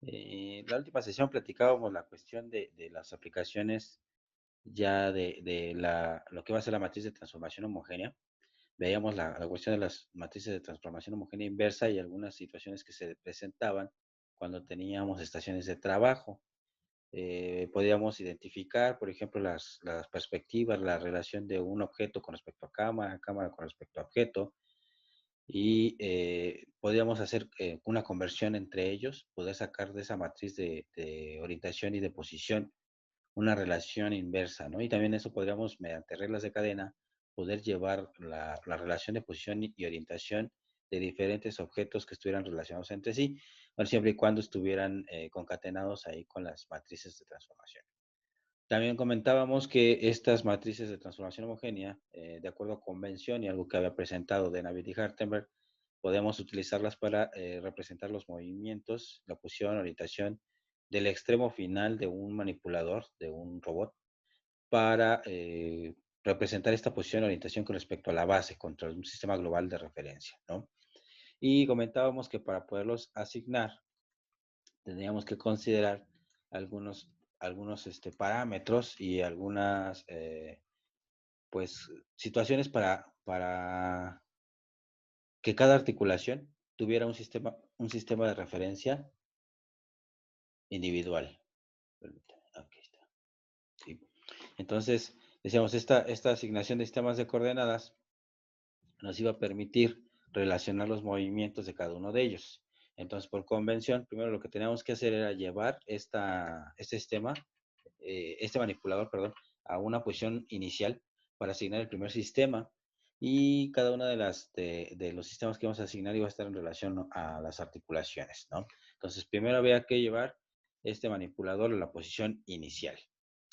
La última sesión platicábamos la cuestión de las aplicaciones ya lo que va a ser la matriz de transformación homogénea. Veíamos la cuestión de las matrices de transformación homogénea inversa y algunas situaciones que se presentaban cuando teníamos estaciones de trabajo. Podíamos identificar, por ejemplo, las perspectivas, la relación de un objeto con respecto a cámara, cámara con respecto a objeto, y podríamos hacer una conversión entre ellos, poder sacar de esa matriz de orientación y de posición una relación inversa, ¿no? Y también eso podríamos, mediante reglas de cadena, poder llevar la relación de posición y orientación de diferentes objetos que estuvieran relacionados entre sí, bueno, siempre y cuando estuvieran concatenados ahí con las matrices de transformación. También comentábamos que estas matrices de transformación homogénea, de acuerdo a convención y algo que había presentado de Navid y Hartenberg, podemos utilizarlas para representar los movimientos, la posición, orientación del extremo final de un manipulador, de un robot, para representar esta posición, orientación con respecto a la base, contra un sistema global de referencia, ¿no? Y comentábamos que para poderlos asignar, tendríamos que considerar algunos parámetros y algunas pues situaciones para que cada articulación tuviera un sistema de referencia individual. Aquí está. ¿Sí? Entonces, decíamos, esta asignación de sistemas de coordenadas nos iba a permitir relacionar los movimientos de cada uno de ellos. Entonces, por convención, primero lo que teníamos que hacer era llevar este sistema, este manipulador, perdón, a una posición inicial para asignar el primer sistema, y cada una de los sistemas que vamos a asignar iba a estar en relación a las articulaciones, ¿no? Entonces, primero había que llevar este manipulador a la posición inicial.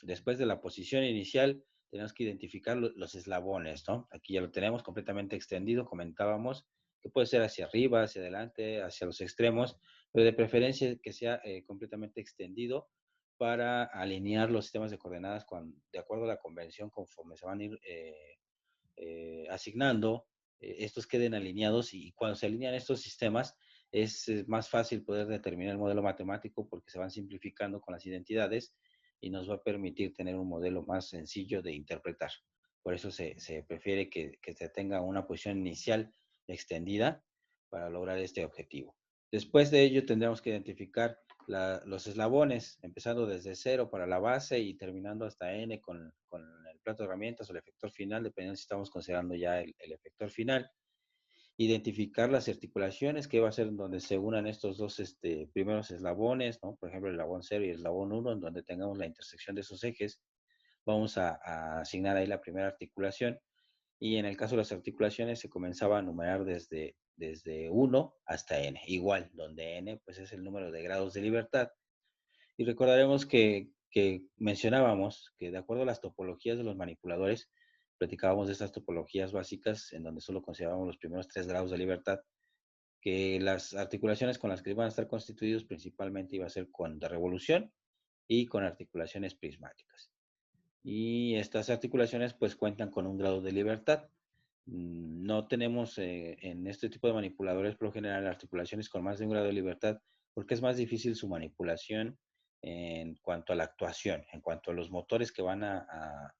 Después de la posición inicial, tenemos que identificar los eslabones, ¿no? Aquí ya lo tenemos completamente extendido, comentábamos que puede ser hacia arriba, hacia adelante, hacia los extremos, pero de preferencia que sea completamente extendido para alinear los sistemas de coordenadas de acuerdo a la convención, conforme se van a ir asignando, estos queden alineados, y cuando se alinean estos sistemas es más fácil poder determinar el modelo matemático porque se van simplificando con las identidades y nos va a permitir tener un modelo más sencillo de interpretar. Por eso se prefiere que se tenga una posición inicial extendida para lograr este objetivo. Después de ello tendremos que identificar los eslabones, empezando desde cero para la base y terminando hasta n con el plato de herramientas o el efector final, dependiendo si estamos considerando ya el efector final. Identificar las articulaciones, que va a ser donde se unan estos dos primeros eslabones, ¿no? Por ejemplo, el eslabón 0 y el eslabón 1, en donde tengamos la intersección de esos ejes. Vamos a asignar ahí la primera articulación, y en el caso de las articulaciones se comenzaba a numerar desde 1 hasta n, igual, donde n pues es el número de grados de libertad. Y recordaremos que mencionábamos que de acuerdo a las topologías de los manipuladores, platicábamos de estas topologías básicas en donde solo considerábamos los primeros 3 grados de libertad, que las articulaciones con las que iban a estar constituidos principalmente iba a ser con de revolución y con articulaciones prismáticas. Y estas articulaciones pues cuentan con un grado de libertad. No tenemos en este tipo de manipuladores por lo general articulaciones con más de un grado de libertad, porque es más difícil su manipulación en cuanto a la actuación, en cuanto a los motores que van a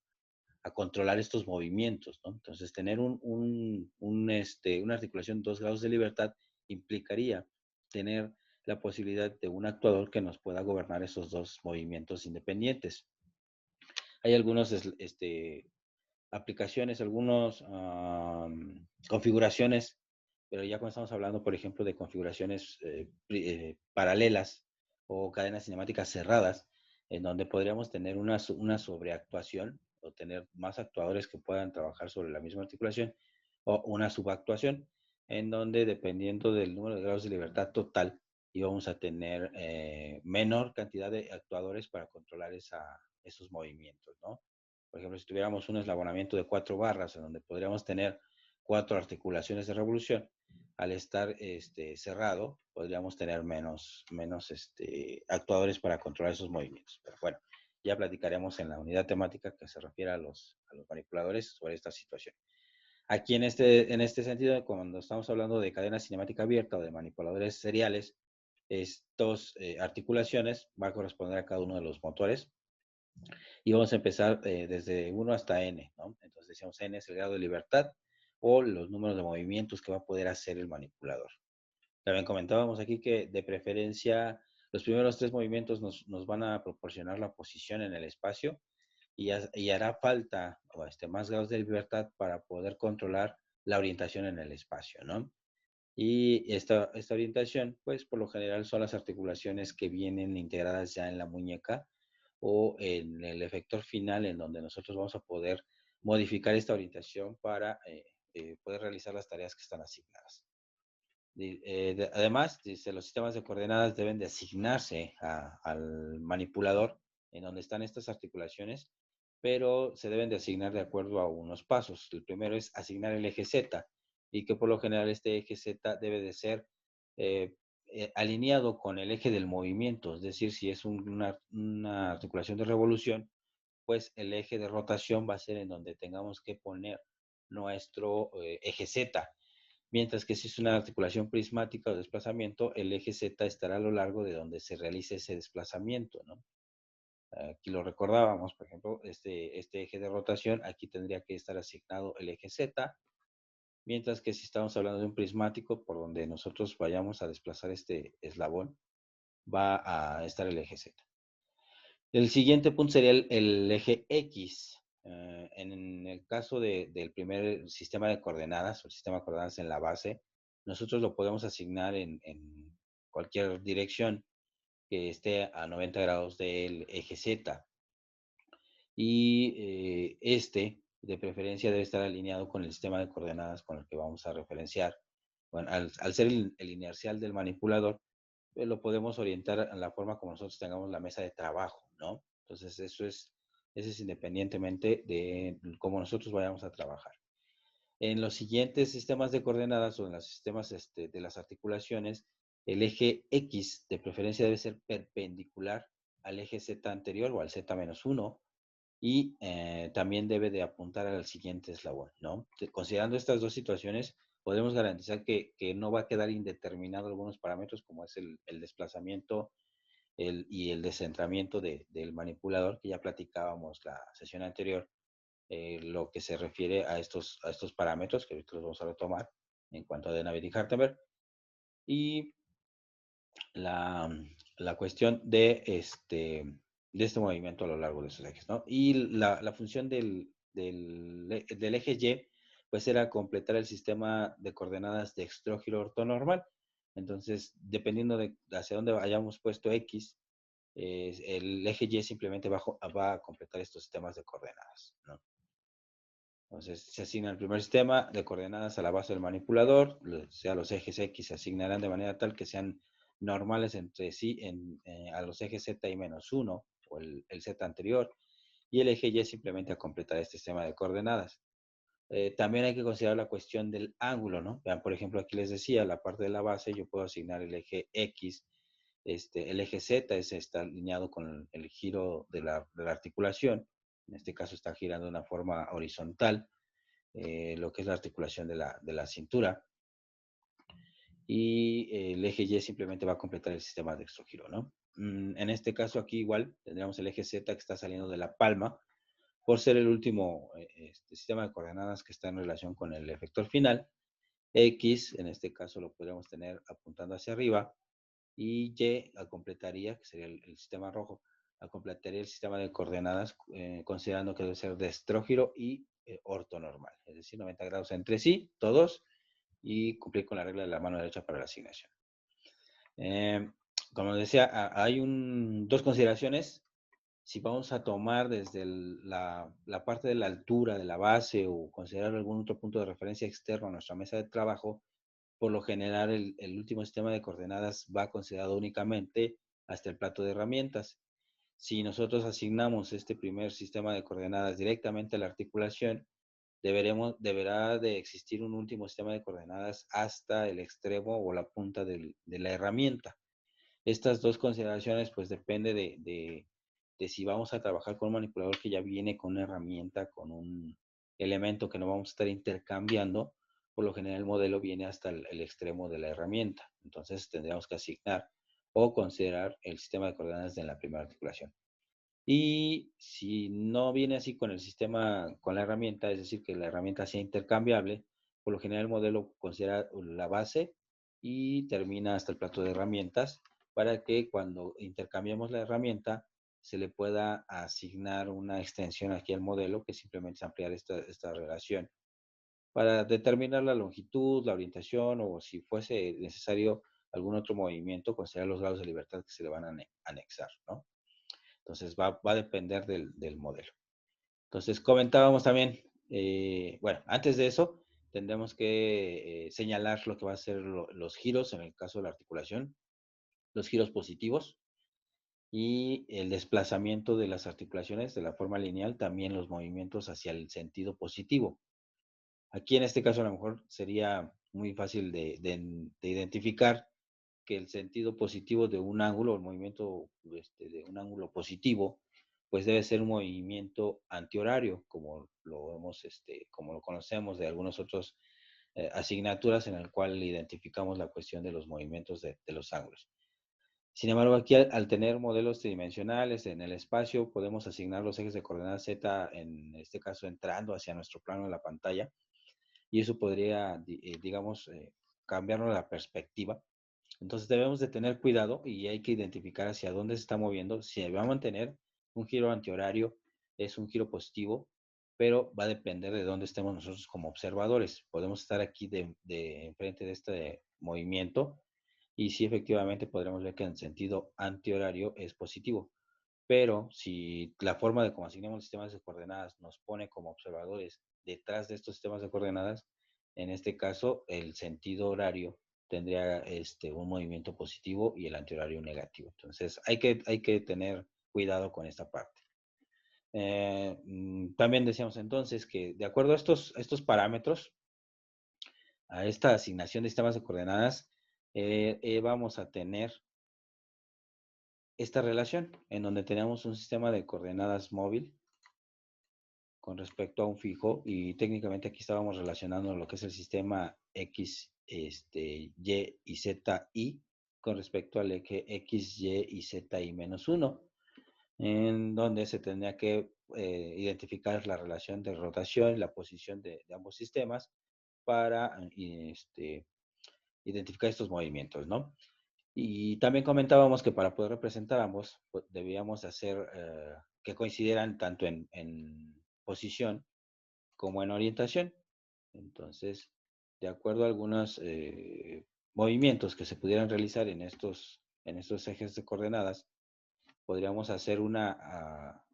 controlar estos movimientos, ¿no? Entonces, tener una articulación de 2 grados de libertad implicaría tener la posibilidad de un actuador que nos pueda gobernar esos dos movimientos independientes. Hay algunos aplicaciones, algunas configuraciones, pero ya cuando estamos hablando, por ejemplo, de configuraciones paralelas o cadenas cinemáticas cerradas, en donde podríamos tener una sobreactuación o tener más actuadores que puedan trabajar sobre la misma articulación, o una subactuación, en donde dependiendo del número de grados de libertad total, íbamos a tener menor cantidad de actuadores para controlar esos movimientos, ¿no? Por ejemplo, si tuviéramos un eslabonamiento de 4 barras, en donde podríamos tener 4 articulaciones de revolución, al estar cerrado, podríamos tener menos actuadores para controlar esos movimientos. Pero bueno, ya platicaremos en la unidad temática que se refiere a los manipuladores sobre esta situación. Aquí en este sentido, cuando estamos hablando de cadena cinemática abierta o de manipuladores seriales, Estas articulaciones va a corresponder a cada uno de los motores y vamos a empezar desde 1 hasta N, ¿no? Entonces decíamos N es el grado de libertad o los números de movimientos que va a poder hacer el manipulador. También comentábamos aquí que de preferencia los primeros 3 movimientos nos van a proporcionar la posición en el espacio y hará falta más grados de libertad para poder controlar la orientación en el espacio, ¿no? Y esta orientación, pues por lo general son las articulaciones que vienen integradas ya en la muñeca o en el efector final en donde nosotros vamos a poder modificar esta orientación para poder realizar las tareas que están asignadas. Además, dice, los sistemas de coordenadas deben de asignarse al manipulador en donde están estas articulaciones, pero se deben de asignar de acuerdo a unos pasos. El primero es asignar el eje Z y que por lo general este eje Z debe de ser eh, alineado con el eje del movimiento, es decir, si es una articulación de revolución, pues el eje de rotación va a ser en donde tengamos que poner nuestro eje Z. Mientras que si es una articulación prismática o desplazamiento, el eje Z estará a lo largo de donde se realice ese desplazamiento, ¿no? Aquí lo recordábamos, por ejemplo, este eje de rotación, aquí tendría que estar asignado el eje Z, mientras que si estamos hablando de un prismático, por donde nosotros vayamos a desplazar este eslabón, va a estar el eje Z. El siguiente punto sería el eje X. En el caso del primer sistema de coordenadas, o el sistema de coordenadas en la base, nosotros lo podemos asignar en cualquier dirección que esté a 90 grados del eje Z. Y de preferencia, debe estar alineado con el sistema de coordenadas con el que vamos a referenciar. Bueno, al ser el inercial del manipulador, lo podemos orientar en la forma como nosotros tengamos la mesa de trabajo, ¿no? Entonces, eso es independientemente de cómo nosotros vayamos a trabajar. En los siguientes sistemas de coordenadas o en los sistemas de las articulaciones, el eje X de preferencia debe ser perpendicular al eje Z anterior o al Z-1 y también debe de apuntar al siguiente eslabón, ¿no? Considerando estas dos situaciones, podemos garantizar que no va a quedar indeterminado algunos parámetros como es el desplazamiento y el descentramiento del manipulador, que ya platicábamos la sesión anterior, lo que se refiere a estos parámetros, que ahorita los vamos a retomar en cuanto a Denavit y Hartenberg, y la, la cuestión de este movimiento a lo largo de esos ejes, ¿no? Y la función del eje Y, pues era completar el sistema de coordenadas de dextrógiro ortonormal. Entonces, dependiendo de hacia dónde hayamos puesto X, el eje Y simplemente va a completar estos sistemas de coordenadas, ¿no? Entonces, se asigna el primer sistema de coordenadas a la base del manipulador, o sea, los ejes X se asignarán de manera tal que sean normales entre sí a los ejes Z y -1, o el Z anterior, y el eje Y simplemente a completar este sistema de coordenadas. También hay que considerar la cuestión del ángulo, ¿no? Vean, por ejemplo, aquí les decía, la parte de la base, yo puedo asignar el eje X, el eje Z está alineado con el giro de la articulación, en este caso está girando de una forma horizontal, lo que es la articulación de la cintura, y el eje Y simplemente va a completar el sistema de exogiro, ¿no? En este caso aquí igual tendríamos el eje Z que está saliendo de la palma, por ser el último sistema de coordenadas que está en relación con el efector final. X, en este caso lo podríamos tener apuntando hacia arriba, y Y completaría, que sería el sistema rojo, completaría el sistema de coordenadas considerando que debe ser de estrógiro y ortonormal, es decir, 90 grados entre sí, todos, y cumplir con la regla de la mano derecha para la asignación. Como decía, hay dos consideraciones. Si vamos a tomar desde la parte de la altura de la base o considerar algún otro punto de referencia externo a nuestra mesa de trabajo, por lo general el último sistema de coordenadas va considerado únicamente hasta el plato de herramientas. Si nosotros asignamos este primer sistema de coordenadas directamente a la articulación, deberá de existir un último sistema de coordenadas hasta el extremo o la punta de la herramienta. Estas dos consideraciones pues depende de si vamos a trabajar con un manipulador que ya viene con una herramienta, con un elemento que no vamos a estar intercambiando. Por lo general el modelo viene hasta el extremo de la herramienta. Entonces tendríamos que asignar o considerar el sistema de coordenadas de la primera articulación. Y si no viene así con el sistema, con la herramienta, es decir, que la herramienta sea intercambiable, por lo general el modelo considera la base y termina hasta el plato de herramientas para que cuando intercambiemos la herramienta se le pueda asignar una extensión aquí al modelo que simplemente es ampliar esta relación para determinar la longitud, la orientación o si fuese necesario algún otro movimiento, considerar los grados de libertad que se le van a anexar, ¿no? Entonces va a depender del modelo. Entonces comentábamos también, bueno, antes de eso tendremos que señalar lo que va a ser los giros en el caso de la articulación, los giros positivos y el desplazamiento de las articulaciones de la forma lineal, también los movimientos hacia el sentido positivo. Aquí en este caso a lo mejor sería muy fácil de identificar que el sentido positivo de un ángulo, el movimiento de un ángulo positivo, pues debe ser un movimiento antihorario, como lo hemos, como lo conocemos de algunos otros asignaturas en el cual identificamos la cuestión de los movimientos de los ángulos. Sin embargo, aquí al tener modelos tridimensionales en el espacio, podemos asignar los ejes de coordenadas Z, en este caso entrando hacia nuestro plano de la pantalla, y eso podría, digamos, cambiarnos la perspectiva. Entonces debemos de tener cuidado y hay que identificar hacia dónde se está moviendo. Si va a mantener un giro antihorario, es un giro positivo, pero va a depender de dónde estemos nosotros como observadores. Podemos estar aquí de enfrente de este movimiento y sí efectivamente podremos ver que en sentido antihorario es positivo. Pero si la forma de cómo asignamos los sistemas de coordenadas nos pone como observadores detrás de estos sistemas de coordenadas, en este caso el sentido horario tendría un movimiento positivo y el antihorario negativo. Entonces hay que tener cuidado con esta parte. También decíamos entonces que de acuerdo a estos parámetros, a esta asignación de sistemas de coordenadas, vamos a tener esta relación en donde tenemos un sistema de coordenadas móvil con respecto a un fijo y técnicamente aquí estábamos relacionando lo que es el sistema X, Y y Z I con respecto al eje X, Y y Z I menos 1, en donde se tendría que identificar la relación de rotación y la posición de ambos sistemas para identificar estos movimientos, ¿no? Y también comentábamos que para poder representar ambos, pues, debíamos hacer que coincidieran tanto en posición como en orientación. Entonces, de acuerdo a algunos movimientos que se pudieran realizar en estos ejes de coordenadas, podríamos hacer a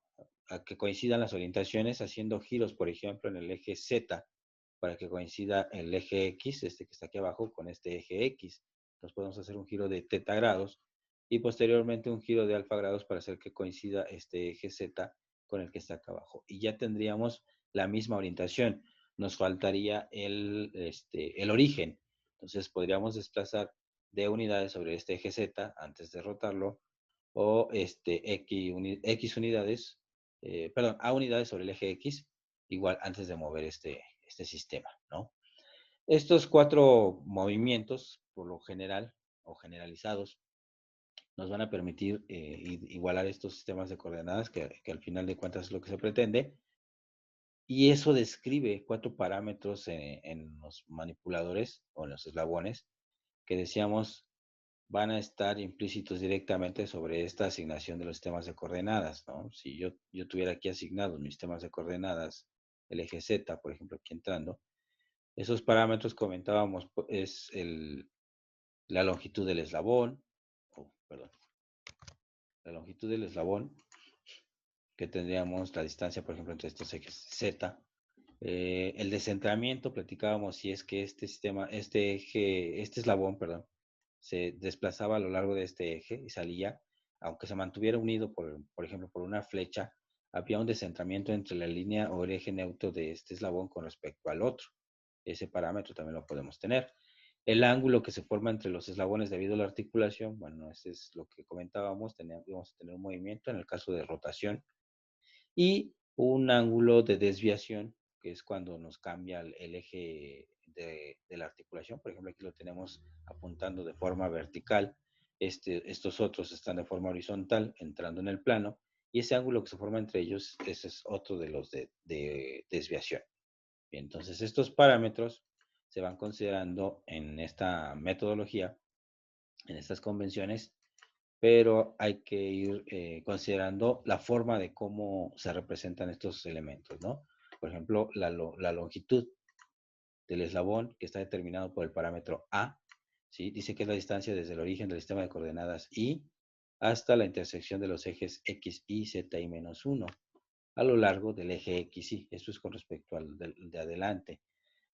que coincidan las orientaciones haciendo giros, por ejemplo, en el eje Z, para que coincida el eje X, este que está aquí abajo, con este eje X. Entonces podemos hacer un giro de teta grados y posteriormente un giro de alfa grados para hacer que coincida este eje Z con el que está acá abajo. Y ya tendríamos la misma orientación. Nos faltaría el origen. Entonces podríamos desplazar D unidades sobre este eje Z antes de rotarlo o X unidades, perdón, A unidades sobre el eje X, igual antes de mover este sistema, ¿no? Estos cuatro movimientos, por lo general o generalizados, nos van a permitir igualar estos sistemas de coordenadas, que al final de cuentas es lo que se pretende, y eso describe cuatro parámetros en los manipuladores o en los eslabones que decíamos van a estar implícitos directamente sobre esta asignación de los sistemas de coordenadas, ¿no? Si yo tuviera aquí asignados mis sistemas de coordenadas, el eje Z, por ejemplo, aquí entrando, esos parámetros comentábamos, es la longitud del eslabón, perdón, la longitud del eslabón, que tendríamos la distancia, por ejemplo, entre estos ejes Z, el descentramiento, platicábamos si es que este sistema, este eje, este eslabón, perdón, se desplazaba a lo largo de este eje y salía, aunque se mantuviera unido, por ejemplo, por una flecha, había un descentramiento entre la línea o el eje neutro de este eslabón con respecto al otro. Ese parámetro también lo podemos tener. El ángulo que se forma entre los eslabones debido a la articulación, bueno, ese es lo que comentábamos, vamos a tener un movimiento en el caso de rotación y un ángulo de desviación, que es cuando nos cambia el eje de la articulación. Por ejemplo, aquí lo tenemos apuntando de forma vertical. estos otros están de forma horizontal entrando en el plano y ese ángulo que se forma entre ellos, ese es otro de los de desviación. Bien, entonces estos parámetros se van considerando en esta metodología, en estas convenciones, pero hay que ir considerando la forma de cómo se representan estos elementos, ¿no? Por ejemplo, la longitud del eslabón, que está determinado por el parámetro A, ¿sí? Dice que es la distancia desde el origen del sistema de coordenadas Y hasta la intersección de los ejes X, Y, Z, Y menos 1 a lo largo del eje X, Y. Esto es con respecto al de adelante.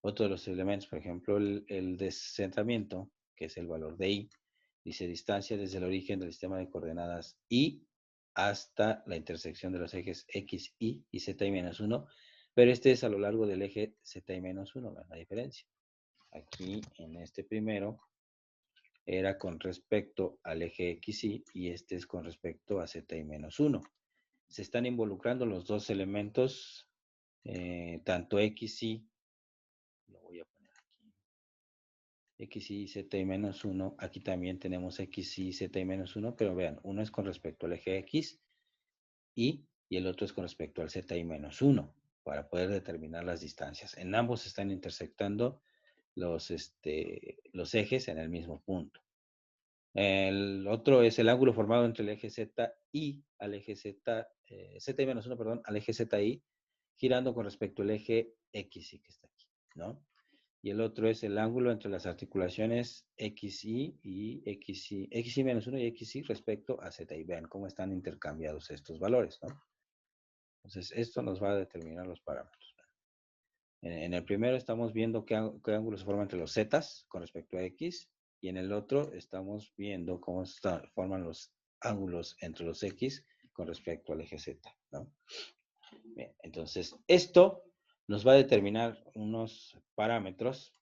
Otro de los elementos, por ejemplo, el descentramiento, que es el valor de Y, dice distancia desde el origen del sistema de coordenadas Y hasta la intersección de los ejes X, Y Z, Y menos 1, pero este es a lo largo del eje Z, Y menos 1, la diferencia. Aquí, en este primero, era con respecto al eje X, y este es con respecto a Z, Y menos 1. Se están involucrando los dos elementos, tanto X, Y, lo voy a poner aquí, X, Y, Z y menos 1. Aquí también tenemos X, Y, Z y menos 1, pero vean, uno es con respecto al eje X, y el otro es con respecto al Z y menos 1, para poder determinar las distancias. En ambos están intersectando los ejes en el mismo punto. El otro es el ángulo formado entre el eje Z y al eje Z, Z y menos 1, perdón, al eje ZY, girando con respecto al eje XY que está aquí, ¿no? Y el otro es el ángulo entre las articulaciones XY y XY, XY menos 1 y XY respecto a ZY. Vean cómo están intercambiados estos valores, ¿no? Entonces, esto nos va a determinar los parámetros. En el primero estamos viendo qué ángulo se forma entre los zetas con respecto a X, y en el otro estamos viendo cómo se forman los ángulos entre los X con respecto al eje Z, ¿no? Bien, entonces, esto nos va a determinar unos parámetros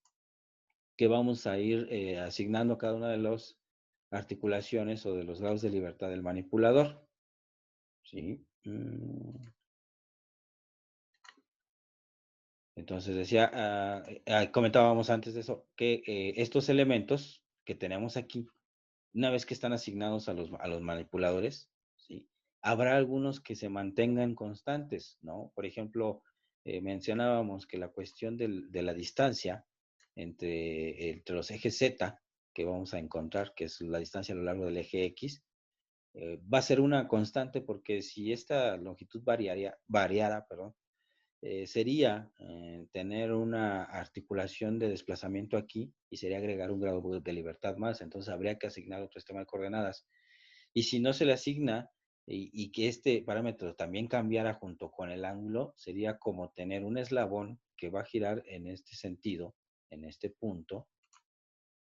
que vamos a ir asignando a cada una de las articulaciones o de los grados de libertad del manipulador. ¿Sí? Entonces decía, comentábamos antes de eso, que estos elementos que tenemos aquí, una vez que están asignados a los manipuladores, ¿sí? Habrá algunos que se mantengan constantes, ¿no? Por ejemplo, mencionábamos que la cuestión de la distancia entre los ejes Z, que vamos a encontrar, que es la distancia a lo largo del eje X, va a ser una constante porque si esta longitud variara, perdón, sería tener una articulación de desplazamiento aquí y sería agregar un grado de libertad más. Entonces habría que asignar otro sistema de coordenadas. Y si no se le asigna y que este parámetro también cambiara junto con el ángulo, sería como tener un eslabón que va a girar en este sentido, en este punto,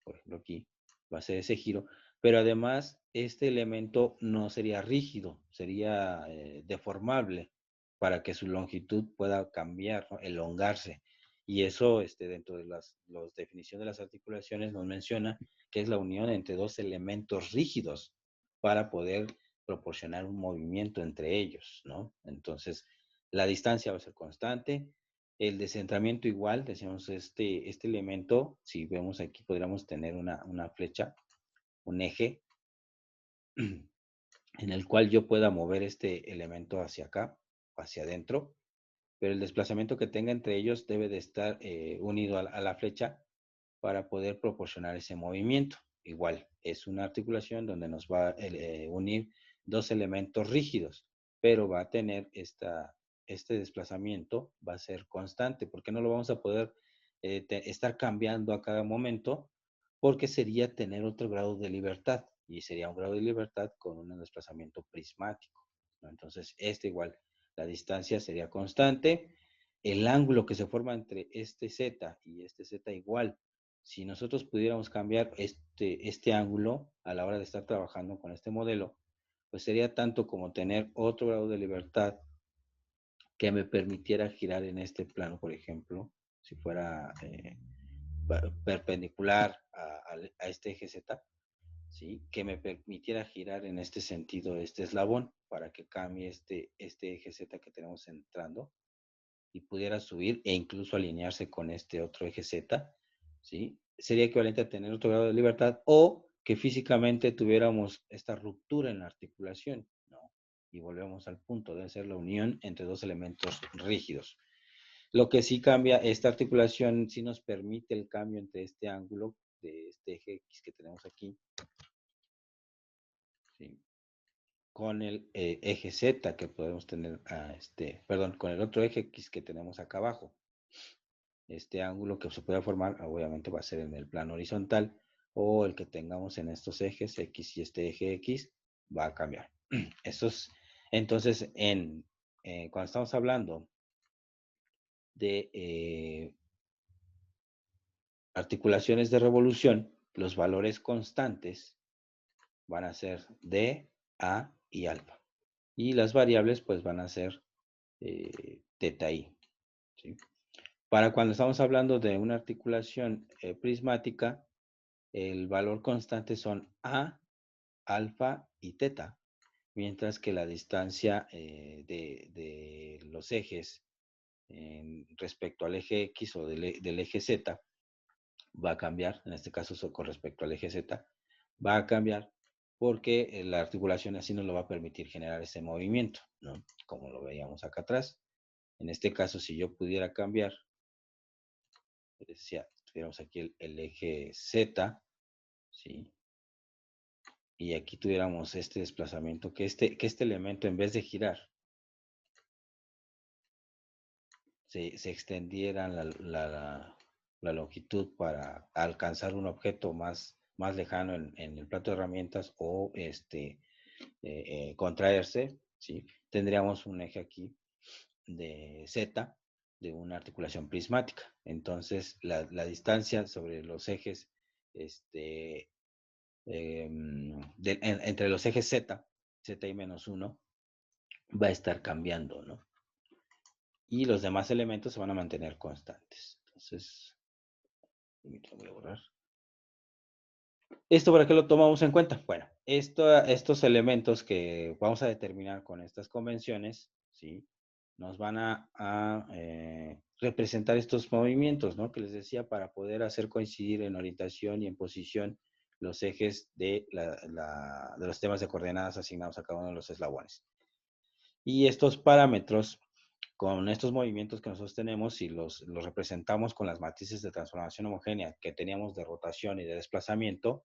por ejemplo aquí, va a ser ese giro, pero además este elemento no sería rígido, sería deformable para que su longitud pueda cambiar, ¿no? Elongarse. Y eso dentro de las definiciones de las articulaciones nos menciona que es la unión entre dos elementos rígidos para poder proporcionar un movimiento entre ellos, ¿no? Entonces, la distancia va a ser constante, el descentramiento igual, decíamos, este elemento, si vemos aquí, podríamos tener una flecha, un eje, en el cual yo pueda mover este elemento hacia acá, hacia adentro, pero el desplazamiento que tenga entre ellos debe de estar unido a la flecha para poder proporcionar ese movimiento. Igual, es una articulación donde nos va a unir dos elementos rígidos, pero va a tener este desplazamiento, va a ser constante, porque no lo vamos a poder estar cambiando a cada momento, porque sería tener otro grado de libertad, y sería un grado de libertad con un desplazamiento prismático, ¿no? Entonces, igual, la distancia sería constante, el ángulo que se forma entre este Z y este Z igual, si nosotros pudiéramos cambiar este ángulo a la hora de estar trabajando con este modelo, pues sería tanto como tener otro grado de libertad que me permitiera girar en este plano, por ejemplo, si fuera perpendicular a este eje Z, ¿sí? Que me permitiera girar en este sentido este eslabón para que cambie este eje Z que tenemos entrando y pudiera subir e incluso alinearse con este otro eje Z, ¿sí? Sería equivalente a tener otro grado de libertad, o que físicamente tuviéramos esta ruptura en la articulación, ¿no? Y volvemos al punto, debe ser la unión entre dos elementos rígidos. Lo que sí cambia, esta articulación sí nos permite el cambio entre este ángulo de este eje X que tenemos aquí, ¿sí? Con el eje Z que podemos tener, perdón, con el otro eje X que tenemos acá abajo. Este ángulo que se puede formar, obviamente va a ser en el plano horizontal, o el que tengamos en estos ejes X y este eje X va a cambiar. Entonces, cuando estamos hablando de articulaciones de revolución, los valores constantes van a ser D, A y alfa. Y las variables pues van a ser teta I, ¿sí? Para cuando estamos hablando de una articulación prismática, el valor constante son A, alfa y teta, mientras que la distancia de los ejes respecto al eje X o del eje Z va a cambiar, en este caso con respecto al eje Z, va a cambiar porque la articulación así nos lo va a permitir generar ese movimiento, ¿no? Como lo veíamos acá atrás. En este caso, si yo pudiera cambiar, decía, tuviéramos aquí el eje Z, ¿sí? Y aquí tuviéramos este desplazamiento, que este elemento en vez de girar, se extendiera la longitud para alcanzar un objeto más lejano en el plato de herramientas o contraerse, ¿sí? Tendríamos un eje aquí de Z de una articulación prismática. Entonces, la distancia sobre los ejes entre los ejes Z, Z menos 1, va a estar cambiando, ¿no? Y los demás elementos se van a mantener constantes. Entonces, lo voy a borrar. ¿Esto para qué lo tomamos en cuenta? Bueno, estos elementos que vamos a determinar con estas convenciones, ¿sí? Nos van a representar estos movimientos, ¿no? Que les decía, para poder hacer coincidir en orientación y en posición los ejes de los sistemas de coordenadas asignados a cada uno de los eslabones. Y estos parámetros, con estos movimientos que nosotros tenemos, si los representamos con las matrices de transformación homogénea que teníamos de rotación y de desplazamiento,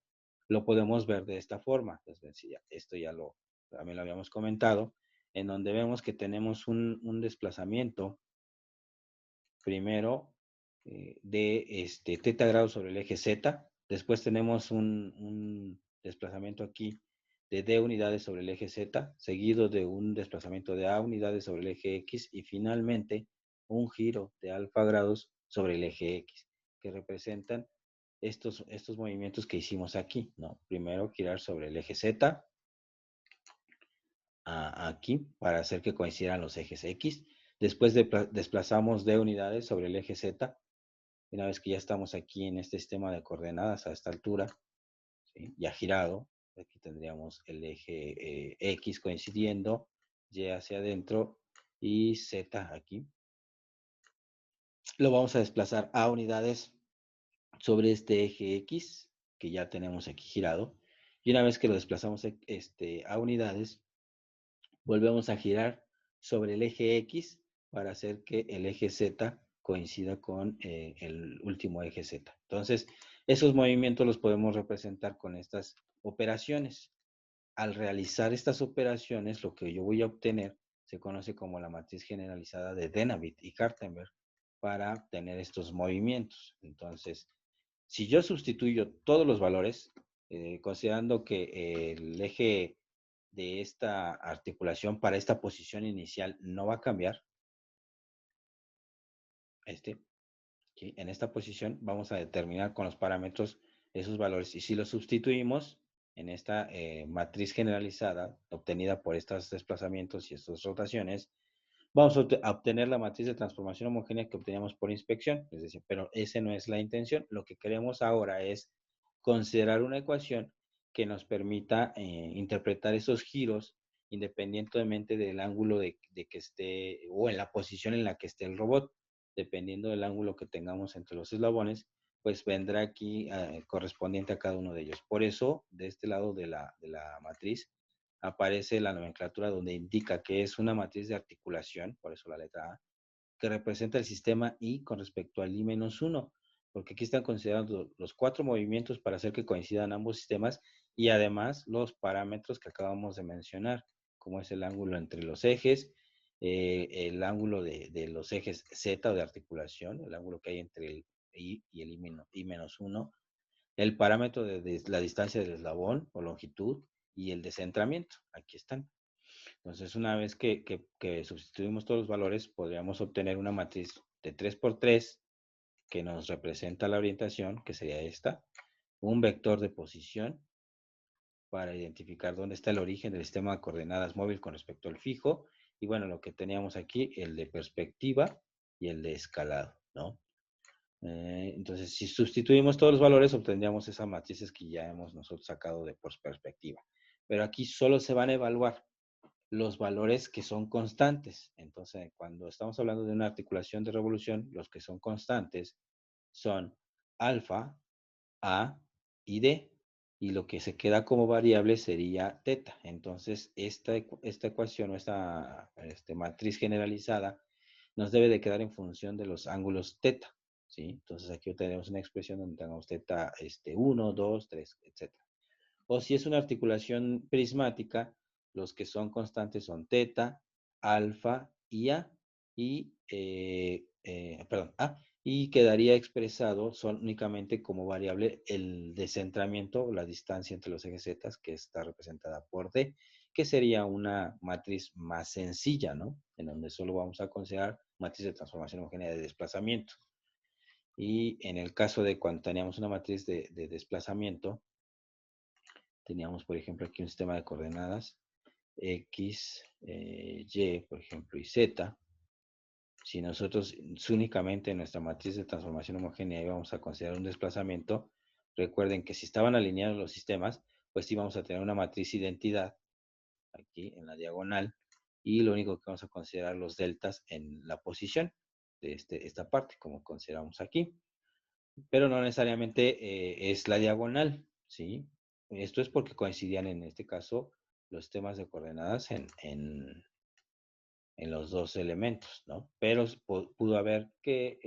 lo podemos ver de esta forma. Entonces, esto también lo habíamos comentado, en donde vemos que tenemos un desplazamiento primero de teta grados sobre el eje Z, después tenemos un desplazamiento aquí de D unidades sobre el eje Z, seguido de un desplazamiento de A unidades sobre el eje X y finalmente un giro de alfa grados sobre el eje X, que representan estos movimientos que hicimos aquí, ¿no? Primero girar sobre el eje Z, aquí, para hacer que coincidan los ejes X. Después desplazamos D unidades sobre el eje Z. Una vez que ya estamos aquí en este sistema de coordenadas a esta altura, ¿sí? Ya girado, aquí tendríamos el eje X coincidiendo, Y hacia adentro y Z aquí. Lo vamos a desplazar a unidades sobre este eje X, que ya tenemos aquí girado. Y una vez que lo desplazamos a unidades, volvemos a girar sobre el eje X para hacer que el eje Z coincida con el último eje Z. Entonces, esos movimientos los podemos representar con estas operaciones. Al realizar estas operaciones, lo que yo voy a obtener se conoce como la matriz generalizada de Denavit y Kartenberg para obtener estos movimientos. Entonces, si yo sustituyo todos los valores, considerando que el eje de esta articulación para esta posición inicial no va a cambiar, ¿sí? En esta posición vamos a determinar con los parámetros esos valores y si los sustituimos en esta matriz generalizada obtenida por estos desplazamientos y estas rotaciones, vamos a obtener la matriz de transformación homogénea que obteníamos por inspección, es decir, pero esa no es la intención. Lo que queremos ahora es considerar una ecuación que nos permita interpretar esos giros independientemente del ángulo de que esté o en la posición en la que esté el robot, dependiendo del ángulo que tengamos entre los eslabones, pues vendrá aquí correspondiente a cada uno de ellos. Por eso, de este lado de la matriz, aparece la nomenclatura donde indica que es una matriz de articulación, por eso la letra A, que representa el sistema I con respecto al I-1, porque aquí están considerando los 4 movimientos para hacer que coincidan ambos sistemas y además los parámetros que acabamos de mencionar, como es el ángulo entre los ejes, el ángulo de los ejes Z o de articulación, el ángulo que hay entre el I y el I-1, el parámetro de la distancia del eslabón o longitud y el descentramiento. Aquí están. Entonces, una vez que sustituimos todos los valores, podríamos obtener una matriz de 3×3 que nos representa la orientación, que sería esta, un vector de posición para identificar dónde está el origen del sistema de coordenadas móvil con respecto al fijo, y bueno, lo que teníamos aquí, el de perspectiva y el de escalado, ¿no? Entonces, si sustituimos todos los valores, obtendríamos esas matrices que ya hemos nosotros sacado de por perspectiva. Pero aquí solo se van a evaluar los valores que son constantes. Entonces, cuando estamos hablando de una articulación de revolución, los que son constantes son alfa, A y D. Y lo que se queda como variable sería teta. Entonces, esta ecuación o esta matriz generalizada nos debe de quedar en función de los ángulos teta. ¿Sí? Entonces, aquí tenemos una expresión donde tenemos teta 1, 2, 3, etc. O si es una articulación prismática, los que son constantes son teta, alfa y A, y, y quedaría expresado son únicamente como variable el descentramiento o la distancia entre los ejes Z, que está representada por D, que sería una matriz más sencilla, ¿no? En donde solo vamos a considerar matriz de transformación homogénea de desplazamiento. Y en el caso de cuando teníamos una matriz de desplazamiento, teníamos, por ejemplo, aquí un sistema de coordenadas X, Y, por ejemplo, y Z. Si nosotros únicamente en nuestra matriz de transformación homogénea íbamos a considerar un desplazamiento, recuerden que si estaban alineados los sistemas, pues íbamos a tener una matriz identidad aquí en la diagonal y lo único que vamos a considerar los deltas en la posición de esta parte, como consideramos aquí. Pero no necesariamente es la diagonal, ¿sí? Esto es porque coincidían en este caso los temas de coordenadas en los dos elementos, ¿no? Pero pudo haber que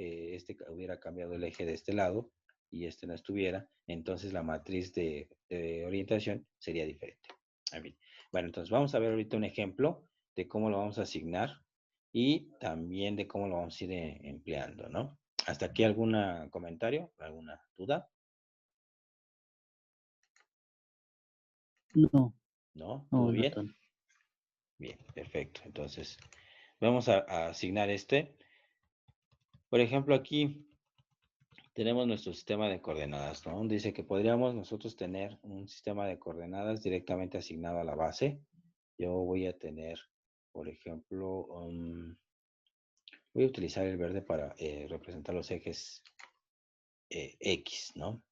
hubiera cambiado el eje de este lado y este no estuviera, entonces la matriz de orientación sería diferente. En fin. Bueno, entonces vamos a ver ahorita un ejemplo de cómo lo vamos a asignar y también de cómo lo vamos a ir empleando, ¿no? ¿Hasta aquí algún comentario? ¿Alguna duda? No, ¿No? ¿Todo no, bien? Nathan. Bien, perfecto. Entonces, vamos a asignar este. Por ejemplo, aquí tenemos nuestro sistema de coordenadas, ¿no? Dice que podríamos nosotros tener un sistema de coordenadas directamente asignado a la base. Yo voy a tener, por ejemplo, voy a utilizar el verde para representar los ejes X, ¿no?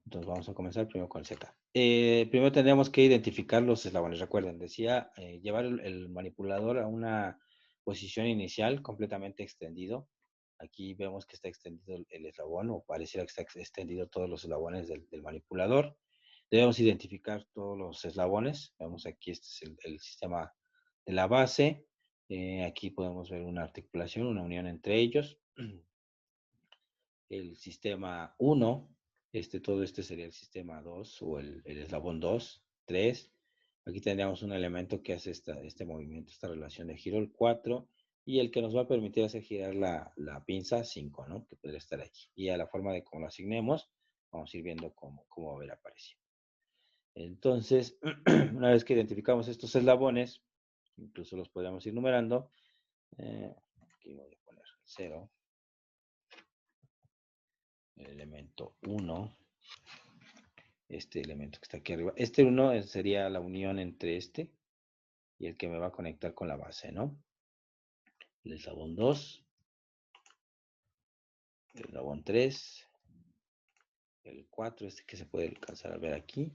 Entonces vamos a comenzar primero con el Z. Primero tendríamos que identificar los eslabones. Recuerden, decía llevar el manipulador a una posición inicial completamente extendido. Aquí vemos que está extendido el eslabón, o pareciera que está extendido todos los eslabones del manipulador. Debemos identificar todos los eslabones. Vemos aquí, este es el sistema de la base. Aquí podemos ver una articulación, una unión entre ellos. El sistema 1, todo este sería el sistema 2 o el eslabón 2, 3. Aquí tendríamos un elemento que hace este movimiento, esta relación de giro, el 4, y el que nos va a permitir hacer girar la pinza 5, ¿no? Que podría estar aquí. Y a la forma de cómo lo asignemos, vamos a ir viendo cómo va a ver apareciendo. Entonces, una vez que identificamos estos eslabones, incluso los podríamos ir numerando. Aquí voy a poner 0, el elemento 1, este elemento que está aquí arriba. Este 1 sería la unión entre este y el que me va a conectar con la base, ¿no? El eslabón 2, el eslabón 3, el 4, este que se puede alcanzar a ver aquí.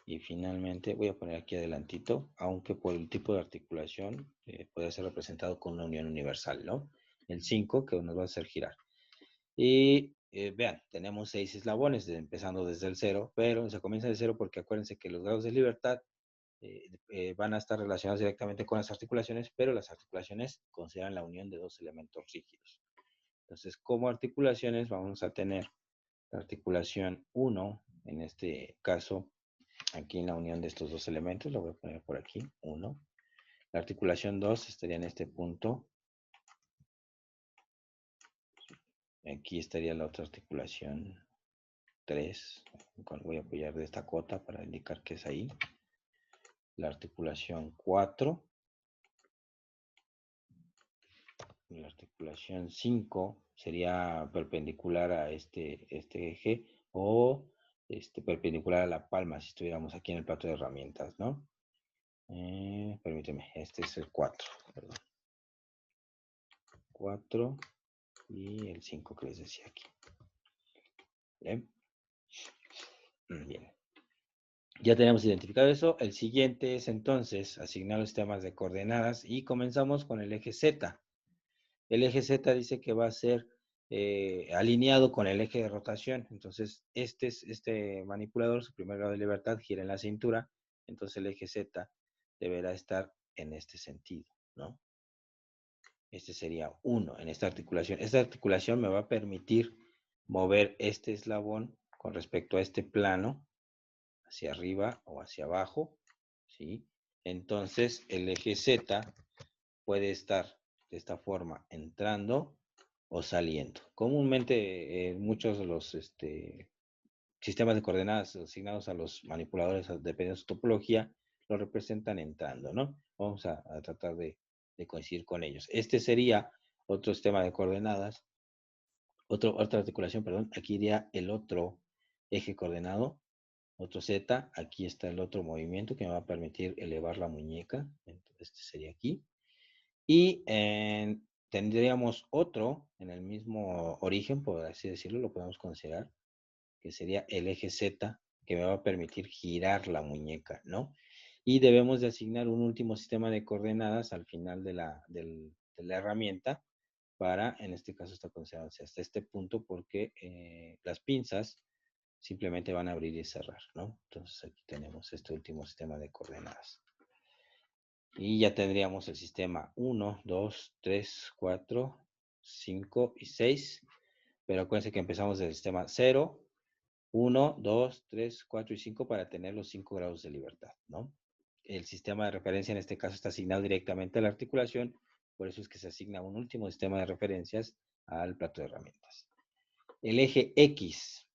Y finalmente voy a poner aquí adelantito, aunque por el tipo de articulación puede ser representado con una unión universal, ¿no? El 5 que nos va a hacer girar. Y vean, tenemos 6 eslabones, empezando desde el cero, pero se comienza de cero porque acuérdense que los grados de libertad van a estar relacionados directamente con las articulaciones, pero las articulaciones consideran la unión de dos elementos rígidos. Entonces, como articulaciones vamos a tener la articulación 1, en este caso, aquí en la unión de estos dos elementos, lo voy a poner por aquí, 1. La articulación 2 estaría en este punto. Aquí estaría la otra articulación 3, cual voy a apoyar de esta cota para indicar que es ahí. La articulación 4. La articulación 5 sería perpendicular a este eje o perpendicular a la palma si estuviéramos aquí en el plato de herramientas, ¿no? Permíteme, este es el 4, perdón. 4 y el 5 que les decía aquí. Bien. Bien. Ya tenemos identificado eso. El siguiente es entonces asignar los sistemas de coordenadas y comenzamos con el eje Z. El eje Z dice que va a ser alineado con el eje de rotación. Entonces, este manipulador, su primer grado de libertad, gira en la cintura. Entonces, el eje Z deberá estar en este sentido, ¿no? Este sería 1 en esta articulación. Esta articulación me va a permitir mover este eslabón con respecto a este plano, hacia arriba o hacia abajo, ¿sí? Entonces, el eje Z puede estar de esta forma entrando o saliendo. Comúnmente muchos de los sistemas de coordenadas asignados a los manipuladores, dependiendo de su topología, lo representan entrando, ¿no? Vamos a tratar de coincidir con ellos. Este sería otro sistema de coordenadas, otra articulación, perdón. Aquí iría el otro eje coordenado, otro Z. Aquí está el otro movimiento que me va a permitir elevar la muñeca. Entonces, este sería aquí. Y tendríamos otro en el mismo origen, por así decirlo, lo podemos considerar, que sería el eje Z, que me va a permitir girar la muñeca, ¿no? Y debemos de asignar un último sistema de coordenadas al final de la herramienta para, en este caso, está considerado hasta este punto porque las pinzas simplemente van a abrir y cerrar, ¿no? Entonces aquí tenemos este último sistema de coordenadas. Y ya tendríamos el sistema 1, 2, 3, 4, 5 y 6. Pero acuérdense que empezamos del sistema 0, 1, 2, 3, 4 y 5 para tener los 5 grados de libertad, ¿no? El sistema de referencia en este caso está asignado directamente a la articulación, por eso es que se asigna un último sistema de referencias al plato de herramientas. El eje X,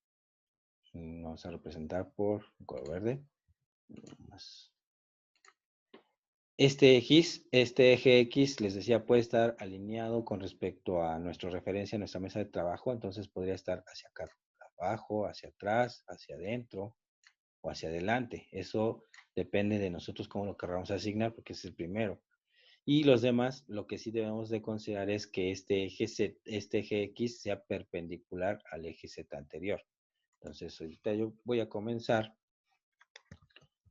vamos a representar por color verde. Este eje X, les decía, puede estar alineado con respecto a nuestra referencia, a nuestra mesa de trabajo, entonces podría estar hacia acá abajo, hacia atrás, hacia adentro o hacia adelante. Eso depende de nosotros cómo lo queramos asignar, porque es el primero. Y los demás, lo que sí debemos de considerar es que este eje X sea perpendicular al eje Z anterior. Entonces, ahorita yo voy a comenzar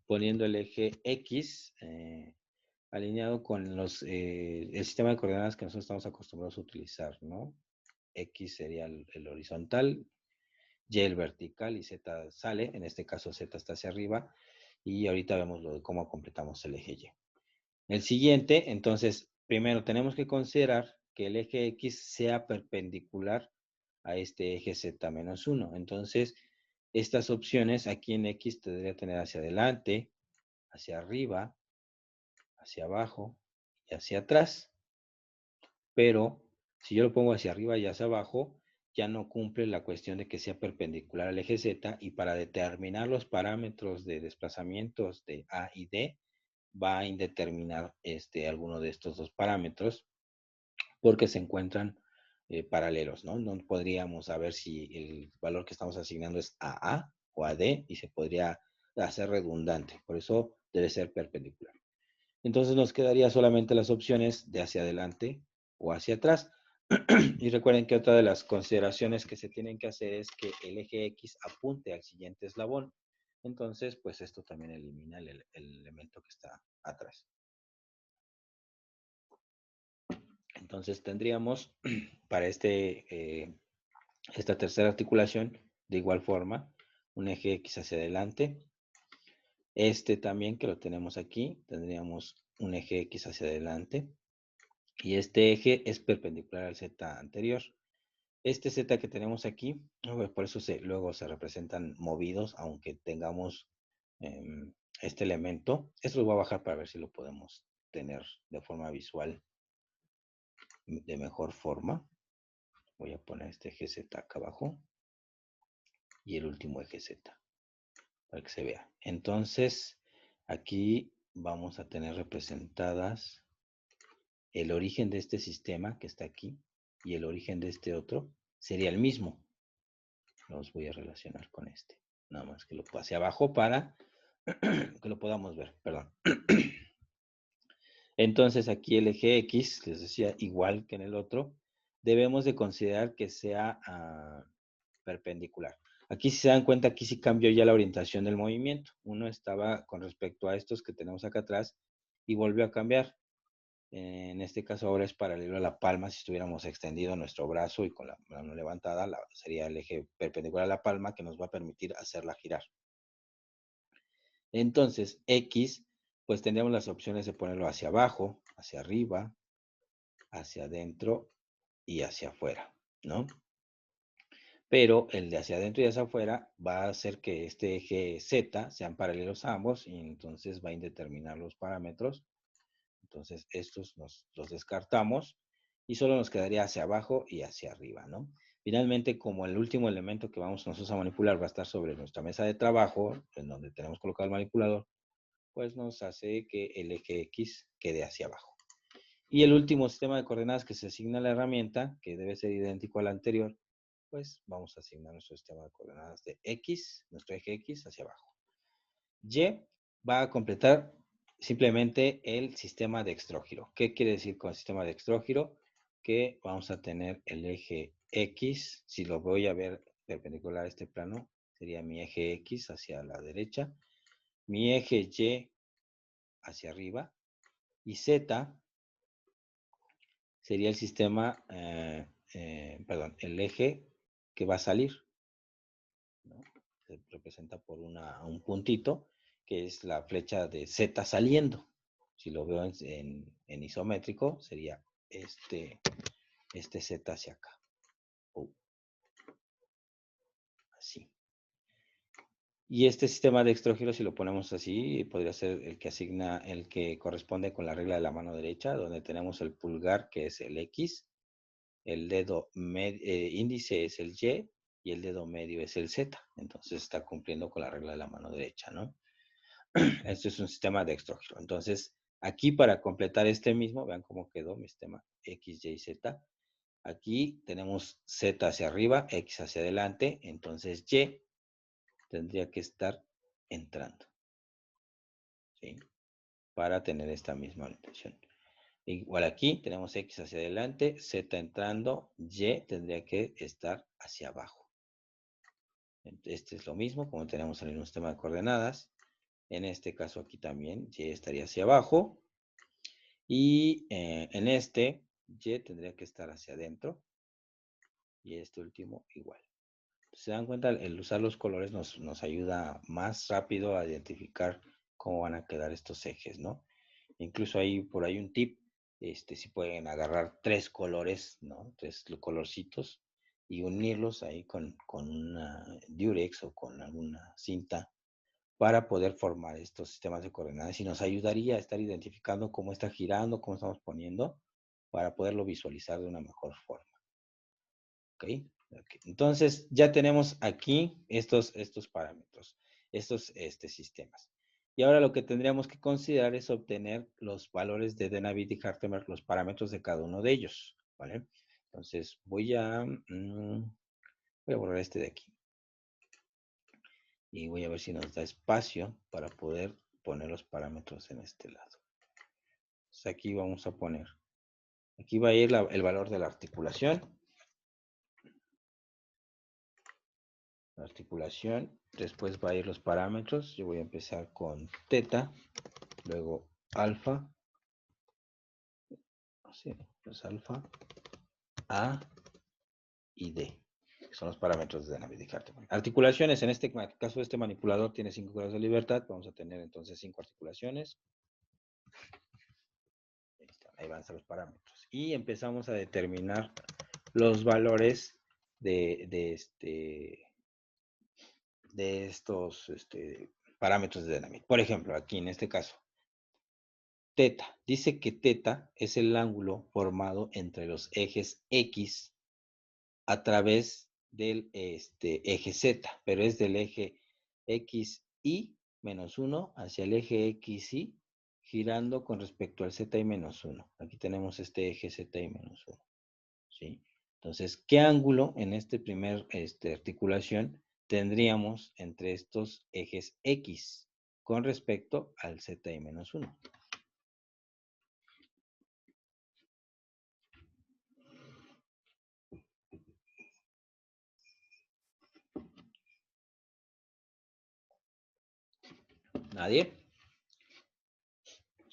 poniendo el eje X, alineado con el sistema de coordenadas que nosotros estamos acostumbrados a utilizar, ¿no? X sería el horizontal, Y el vertical y Z sale, en este caso Z está hacia arriba, y ahorita vemos lo de cómo completamos el eje Y. El siguiente, entonces, primero tenemos que considerar que el eje X sea perpendicular a este eje Z-1. Entonces, estas opciones aquí en X tendría que tener hacia adelante, hacia arriba, hacia abajo y hacia atrás. Pero si yo lo pongo hacia arriba y hacia abajo, ya no cumple la cuestión de que sea perpendicular al eje Z, y para determinar los parámetros de desplazamientos de A y D, va a indeterminar alguno de estos dos parámetros porque se encuentran paralelos, ¿no? No podríamos saber si el valor que estamos asignando es a A o a D y se podría hacer redundante. Por eso debe ser perpendicular. Entonces nos quedaría solamente las opciones de hacia adelante o hacia atrás. Y recuerden que otra de las consideraciones que se tienen que hacer es que el eje X apunte al siguiente eslabón. Entonces, pues esto también elimina el elemento que está atrás. Entonces tendríamos para Esta tercera articulación, de igual forma, un eje X hacia adelante. Este también, que lo tenemos aquí, tendríamos un eje X hacia adelante. Y este eje es perpendicular al Z anterior. Este Z que tenemos aquí, por eso luego se representan movidos, aunque tengamos este elemento. Esto lo voy a bajar para ver si lo podemos tener de forma visual de mejor forma. Voy a poner este eje Z acá abajo y el último eje Z para que se vea. Entonces, aquí vamos a tener representadas el origen de este sistema que está aquí y el origen de este otro sería el mismo. Los voy a relacionar con este. Nada más que lo pase abajo para que lo podamos ver, perdón. Entonces aquí el eje X, les decía, igual que en el otro, debemos de considerar que sea perpendicular. Aquí si se dan cuenta, aquí sí cambió ya la orientación del movimiento. Uno estaba con respecto a estos que tenemos acá atrás y volvió a cambiar. En este caso ahora es paralelo a la palma. Si estuviéramos extendido nuestro brazo y con la mano levantada, sería el eje perpendicular a la palma que nos va a permitir hacerla girar. Entonces, X, pues tendríamos las opciones de ponerlo hacia abajo, hacia arriba, hacia adentro y hacia afuera, ¿no? Pero el de hacia adentro y hacia afuera va a hacer que este eje Z sean paralelos a ambos y entonces va a indeterminar los parámetros. Entonces, estos los descartamos y solo nos quedaría hacia abajo y hacia arriba, ¿no? Finalmente, como el último elemento que vamos nosotros a manipular va a estar sobre nuestra mesa de trabajo, en donde tenemos colocado el manipulador, pues nos hace que el eje X quede hacia abajo. Y el último sistema de coordenadas que se asigna a la herramienta, que debe ser idéntico al anterior, pues vamos a asignar nuestro sistema de coordenadas de X, nuestro eje X hacia abajo. Y va a completar simplemente el sistema de dextrógiro. ¿Qué quiere decir con el sistema de dextrógiro? Que vamos a tener el eje X, si lo voy a ver perpendicular a este plano, sería mi eje X hacia la derecha, mi eje Y hacia arriba, y Z sería el sistema, perdón, el eje que va a salir, ¿no? Se representa por un puntito, que es la flecha de Z saliendo. Si lo veo en isométrico, sería este Z hacia acá. Así. Y este sistema de dextrógiro, si lo ponemos así, podría ser el que asigna, el que corresponde con la regla de la mano derecha, donde tenemos el pulgar, que es el X, el dedo índice es el y el dedo medio es el Z. Entonces está cumpliendo con la regla de la mano derecha, ¿no? Este es un sistema de dextrógiro. Entonces, aquí para completar este mismo, vean cómo quedó mi sistema X, Y, Z. Aquí tenemos Z hacia arriba, X hacia adelante, entonces Y tendría que estar entrando, ¿sí? Para tener esta misma orientación. Igual aquí tenemos X hacia adelante, Z entrando, Y tendría que estar hacia abajo. Este es lo mismo, como tenemos en el mismo sistema de coordenadas. En este caso aquí también Y estaría hacia abajo. Y en este Y tendría que estar hacia adentro. Y este último igual. Se dan cuenta, el usar los colores nos ayuda más rápido a identificar cómo van a quedar estos ejes, ¿no? Incluso hay por ahí un tip, si pueden agarrar 3 colores, ¿no? 3 colorcitos y unirlos ahí con una Durex o con alguna cinta para poder formar estos sistemas de coordenadas y nos ayudaría a estar identificando cómo está girando, cómo estamos poniendo, para poderlo visualizar de una mejor forma. ¿Ok? Entonces, ya tenemos aquí estos parámetros, estos sistemas. Y ahora lo que tendríamos que considerar es obtener los valores de Denavit y Harteberg, los parámetros de cada uno de ellos, ¿vale? Entonces, voy a borrar este de aquí. Y voy a ver si nos da espacio para poder poner los parámetros en este lado. Entonces, aquí vamos a poner, aquí va a ir el valor de la articulación. Después va a ir los parámetros. Yo voy a empezar con teta, luego alfa, así, pues alfa, A y D. que son los parámetros de Dynamic Articulaciones, en este caso este manipulador tiene 5 grados de libertad, vamos a tener entonces 5 articulaciones. Ahí van a estar los parámetros. Y empezamos a determinar los valores de estos parámetros de Dynamic. Por ejemplo, aquí en este caso, teta. Dice que teta es el ángulo formado entre los ejes X a través del eje Z, pero es del eje XY menos 1 hacia el eje XY, girando con respecto al ZY menos 1. Aquí tenemos este eje ZY menos 1. ¿Sí? Entonces, ¿qué ángulo en este primer articulación tendríamos entre estos ejes X con respecto al ZY menos 1? ¿Nadie?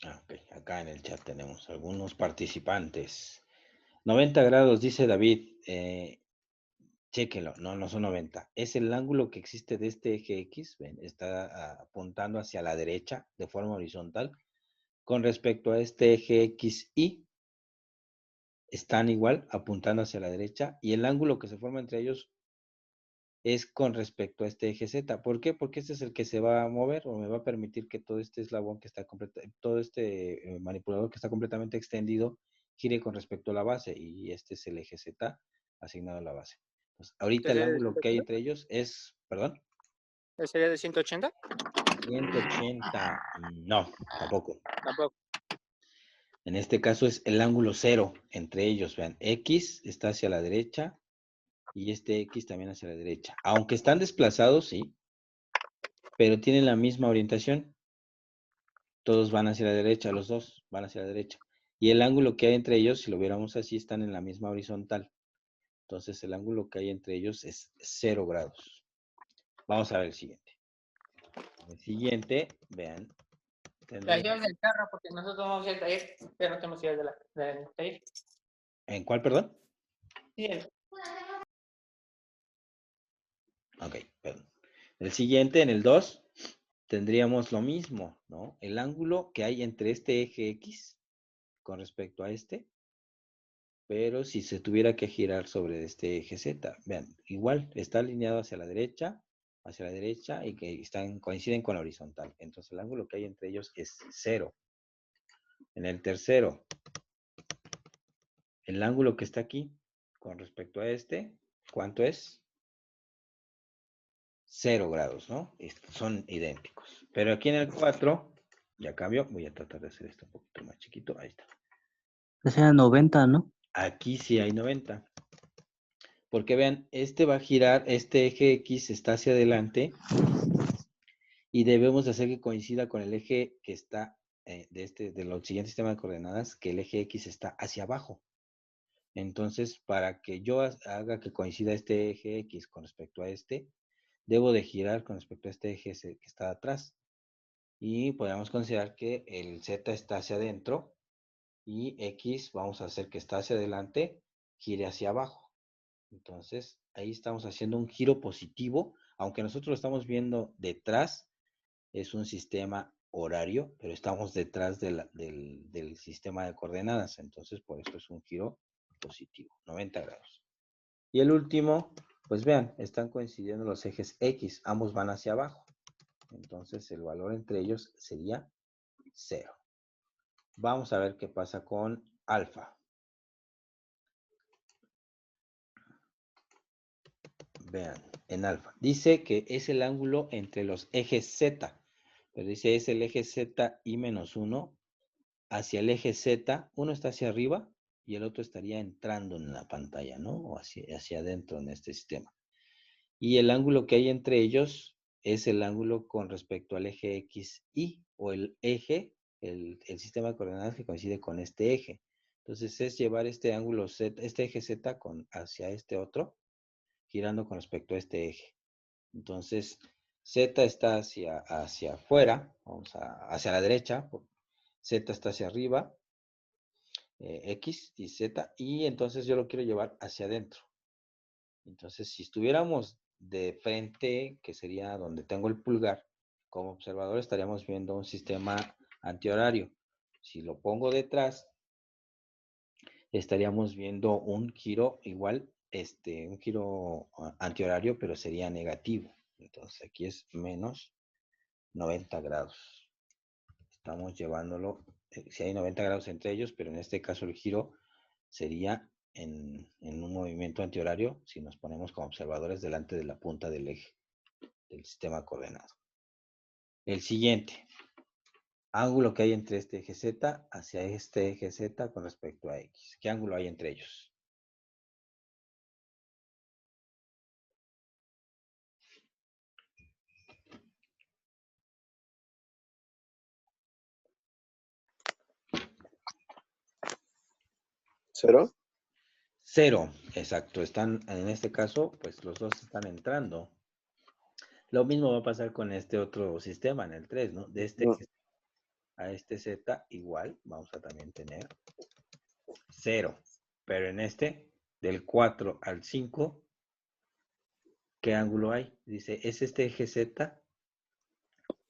Ok, acá en el chat tenemos algunos participantes. 90 grados, dice David. Chéquenlo, no son 90. Es el ángulo que existe de este eje X, ven, está apuntando hacia la derecha de forma horizontal. Con respecto a este eje XY, están igual, apuntando hacia la derecha. Y el ángulo que se forma entre ellos es con respecto a este eje Z. ¿Por qué? Porque este es el que se va a mover o me va a permitir que todo este eslabón que está todo este manipulador que está completamente extendido gire con respecto a la base y este es el eje Z asignado a la base. Pues ahorita ¿Este el sería de ángulo que hay 180? entre ellos es, perdón, ¿Este sería de 180? 180, no, tampoco. Tampoco. En este caso es el ángulo cero entre ellos, vean, X está hacia la derecha y este X también hacia la derecha. Aunque están desplazados, sí, pero tienen la misma orientación. Todos van hacia la derecha, los dos van hacia la derecha. Y el ángulo que hay entre ellos, si lo viéramos así, están en la misma horizontal. Entonces el ángulo que hay entre ellos es 0 grados. Vamos a ver el siguiente. El siguiente, vean. La llave del carro, porque nosotros vamos al taller, pero no tenemos llave del taller. ¿En cuál, perdón? Sí, Ok, perdón. El siguiente, en el 2, tendríamos lo mismo, ¿no? El ángulo que hay entre este eje X con respecto a este, pero si se tuviera que girar sobre este eje Z, vean, igual, está alineado hacia la derecha y que coinciden con la horizontal. Entonces el ángulo que hay entre ellos es 0. En el tercero, el ángulo que está aquí con respecto a este, ¿cuánto es? 0 grados, ¿no? Son idénticos. Pero aquí en el 4, ya cambió, voy a tratar de hacer esto un poquito más chiquito, ahí está. Que sea 90, ¿no? Aquí sí hay 90. Porque vean, este va a girar, este eje X está hacia adelante y debemos hacer que coincida con el eje que está del siguiente sistema de coordenadas, que el eje X está hacia abajo. Entonces, para que yo haga que coincida este eje X con respecto a este, debo de girar con respecto a este eje que está atrás. Y podemos considerar que el Z está hacia adentro y X vamos a hacer que está hacia adelante, gire hacia abajo. Entonces, ahí estamos haciendo un giro positivo, aunque nosotros lo estamos viendo detrás, es un sistema horario, pero estamos detrás del sistema de coordenadas, entonces por eso es un giro positivo, 90 grados. Y el último, pues vean, están coincidiendo los ejes X, ambos van hacia abajo, entonces el valor entre ellos sería 0. Vamos a ver qué pasa con alfa. Vean, en alfa. Dice que es el ángulo entre los ejes Z. Pero dice es el eje Z y menos 1 hacia el eje Z. Uno está hacia arriba y el otro estaría entrando en la pantalla, ¿no? O hacia adentro en este sistema. Y el ángulo que hay entre ellos es el ángulo con respecto al eje XY o el eje, el sistema de coordenadas que coincide con este eje. Entonces es llevar este ángulo Z, este eje Z hacia este otro, girando con respecto a este eje. Entonces, Z está hacia afuera, hacia la derecha, Z está hacia arriba, X y Z, y entonces yo lo quiero llevar hacia adentro. Entonces, si estuviéramos de frente, que sería donde tengo el pulgar, como observador estaríamos viendo un sistema antihorario. Si lo pongo detrás, estaríamos viendo un giro igual, un giro antihorario, pero sería negativo. Entonces, aquí es menos 90 grados. Estamos llevándolo, si hay 90 grados entre ellos, pero en este caso el giro sería en un movimiento antihorario si nos ponemos como observadores delante de la punta del eje del sistema coordenado. El siguiente, ángulo que hay entre este eje Z hacia este eje Z con respecto a X. ¿Qué ángulo hay entre ellos? ¿Cero? Cero, exacto. Están, en este caso, pues los dos están entrando. Lo mismo va a pasar con este otro sistema, en el 3, ¿no? De este eje a este Z igual, vamos a también tener 0. Pero en este, del 4 al 5, ¿qué ángulo hay? Dice, es este eje Z,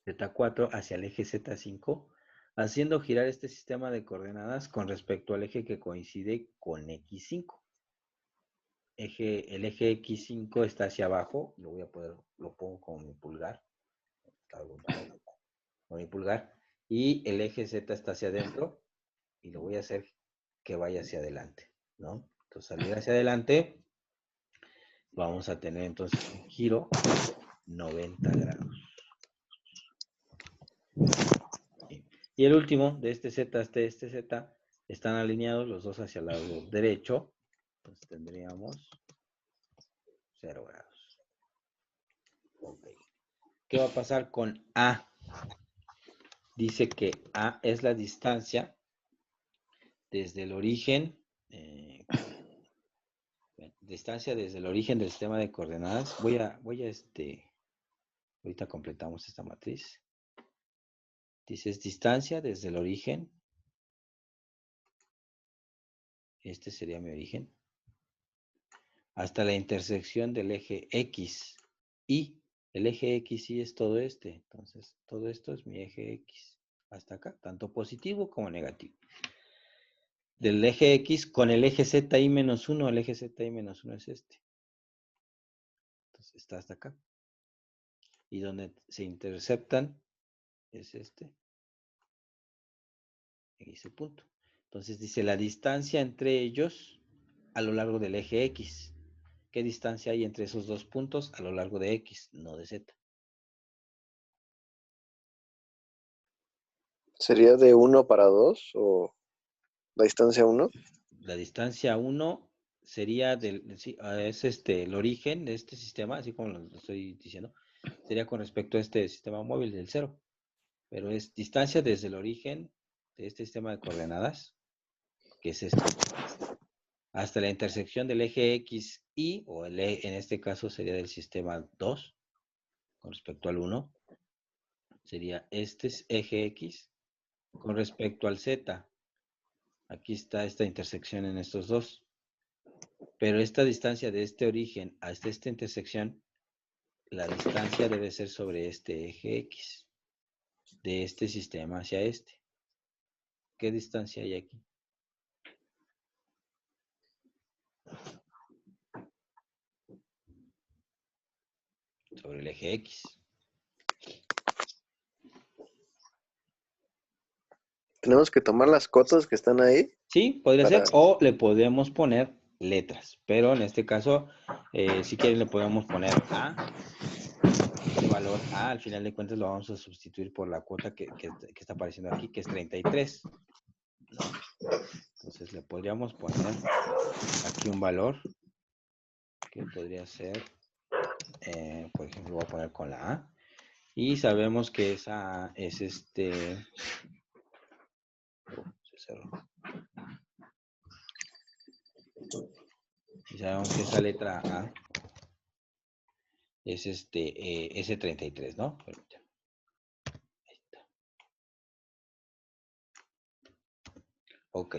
Z4 hacia el eje Z5, haciendo girar este sistema de coordenadas con respecto al eje que coincide con X5. El eje X5 está hacia abajo, lo pongo con mi pulgar, con mi pulgar, y el eje Z está hacia adentro, y lo voy a hacer que vaya hacia adelante, ¿no? Entonces, salir hacia adelante, vamos a tener entonces un giro 90 grados. Y el último, de este Z hasta este Z, están alineados los dos hacia el lado derecho. Entonces tendríamos 0 grados. Okay. ¿Qué va a pasar con A? Dice que A es la distancia desde el origen, distancia desde el origen del sistema de coordenadas. Ahorita completamos esta matriz. Dice, es distancia desde el origen. Este sería mi origen. Hasta la intersección del eje X. Y el eje X y es todo este. Entonces, todo esto es mi eje X. Hasta acá, tanto positivo como negativo. Del eje X con el eje ZI menos 1, el eje ZI menos 1 es este. Entonces, está hasta acá. Y donde se interceptan es este. En ese punto. Entonces, dice la distancia entre ellos a lo largo del eje X. ¿Qué distancia hay entre esos dos puntos a lo largo de X, no de Z? ¿Sería de 1 para 2 o la distancia 1? La distancia 1 sería es el origen de este sistema, así como lo estoy diciendo, sería con respecto a este sistema móvil del 0. Pero es distancia desde el origen de este sistema de coordenadas, que es este, hasta la intersección del eje X y, en este caso sería del sistema 2, con respecto al 1, sería este eje X, con respecto al Z. Aquí está esta intersección en estos dos. Pero esta distancia de este origen hasta esta intersección, la distancia debe ser sobre este eje X, de este sistema hacia este. ¿Qué distancia hay aquí? Sobre el eje X. Tenemos que tomar las cotas que están ahí. Sí, podría ser. O le podemos poner letras. Pero en este caso, si quieren le podemos poner A. Este valor A, al final de cuentas, lo vamos a sustituir por la cuota que está apareciendo aquí, que es 33. ¿No? Entonces le podríamos poner aquí un valor que podría ser, por ejemplo, voy a poner con la A. Y sabemos que esa A es se cerró. Y sabemos que esa letra A es S33, ¿no? Permítanme. Ahí está. Ok.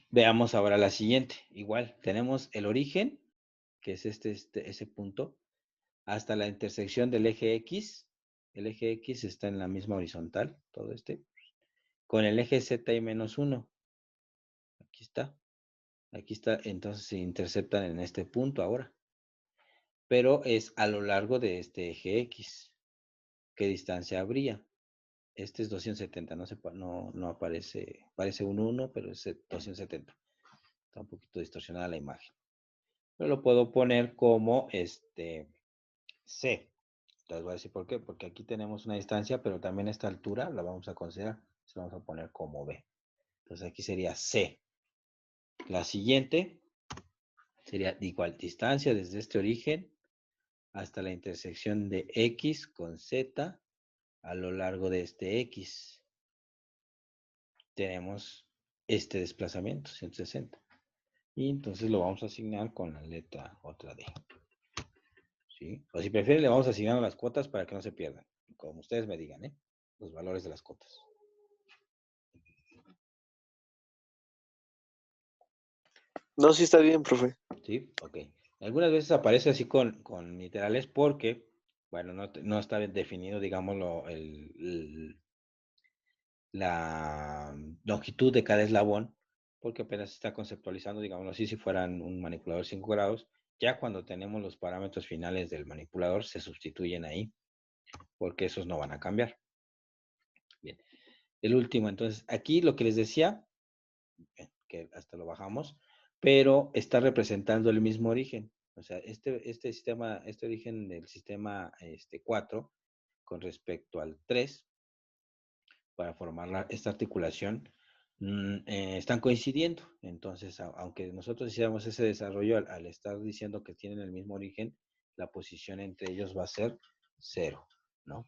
Veamos ahora la siguiente. Igual, tenemos el origen, que es ese punto, hasta la intersección del eje X. El eje X está en la misma horizontal, todo con el eje Z y menos 1. Aquí está, entonces se interceptan en este punto ahora. Pero es a lo largo de este eje X. ¿Qué distancia habría? Este es 270, no aparece, parece un 1, pero es 270. Está un poquito distorsionada la imagen. Pero lo puedo poner como C. Les voy a decir por qué. Porque aquí tenemos una distancia, pero también esta altura la vamos a considerar. Se la vamos a poner como B. Entonces aquí sería C. La siguiente sería igual distancia desde este origen hasta la intersección de X con Z a lo largo de este X. Tenemos este desplazamiento, 160. Y entonces lo vamos a asignar con la letra otra D. ¿Sí? O si prefieren, le vamos asignando las cuotas para que no se pierdan. Como ustedes me digan, los valores de las cuotas. No, sí está bien, profe. ¿Sí? Ok. Algunas veces aparece así con literales porque, bueno, no está bien definido, digámoslo, la longitud de cada eslabón, porque apenas se está conceptualizando, digámoslo así, si fueran un manipulador 5 grados, ya cuando tenemos los parámetros finales del manipulador se sustituyen ahí, porque esos no van a cambiar. Bien. El último, entonces, aquí lo que les decía, que hasta lo bajamos, pero está representando el mismo origen. O sea, este origen del sistema 4 con respecto al 3, para formar esta articulación, están coincidiendo. Entonces, aunque nosotros hiciéramos ese desarrollo, al estar diciendo que tienen el mismo origen, la posición entre ellos va a ser 0, ¿no?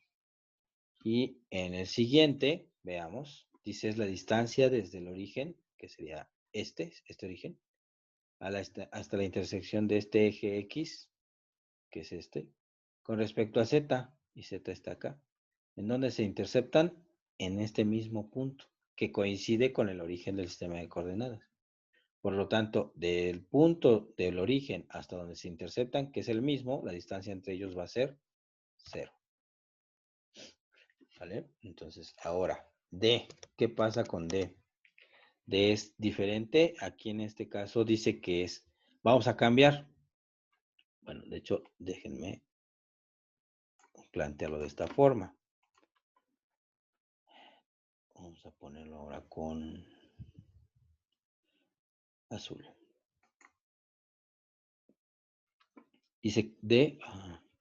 Y en el siguiente, veamos, dice es la distancia desde el origen, que sería este origen, hasta la intersección de este eje X, que es con respecto a Z, y Z está acá. ¿En dónde se interceptan? En este mismo punto, que coincide con el origen del sistema de coordenadas. Por lo tanto, del punto del origen hasta donde se interceptan, que es el mismo, la distancia entre ellos va a ser 0. ¿Vale? Entonces, ahora, D. ¿Qué pasa con D? D es diferente. Aquí en este caso dice que vamos a cambiar. Bueno, de hecho, déjenme plantearlo de esta forma. Vamos a ponerlo ahora con azul. Dice D.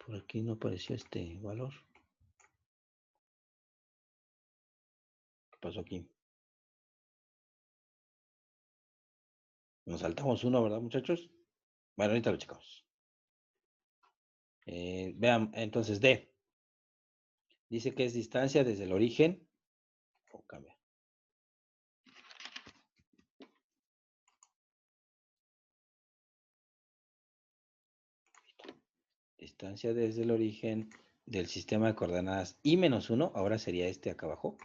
Por aquí no apareció este valor. ¿Qué pasó aquí? Nos saltamos uno, ¿verdad, muchachos? Bueno, ahorita lo checamos. Vean, entonces D. Dice que es distancia desde el origen. Cambia. Distancia desde el origen del sistema de coordenadas I-1, ahora sería este acá abajo,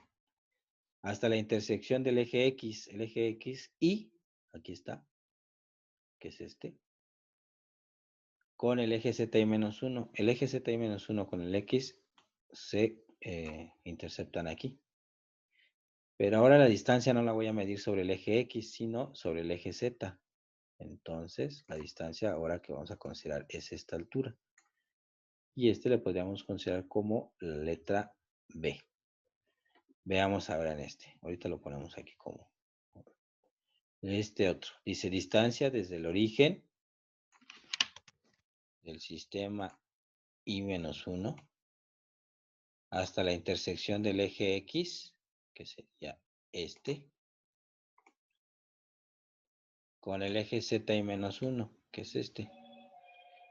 hasta la intersección del eje X, el eje X y, aquí está, que es con el eje Z y menos 1. El eje Z y menos 1 con el X se interceptan aquí. Pero ahora la distancia no la voy a medir sobre el eje X, sino sobre el eje Z. Entonces, la distancia ahora que vamos a considerar es esta altura. Y le podríamos considerar como la letra B. Veamos ahora en ahorita lo ponemos aquí como otro. Dice distancia desde el origen del sistema I-1 hasta la intersección del eje X, que sería con el eje Z I-1, que es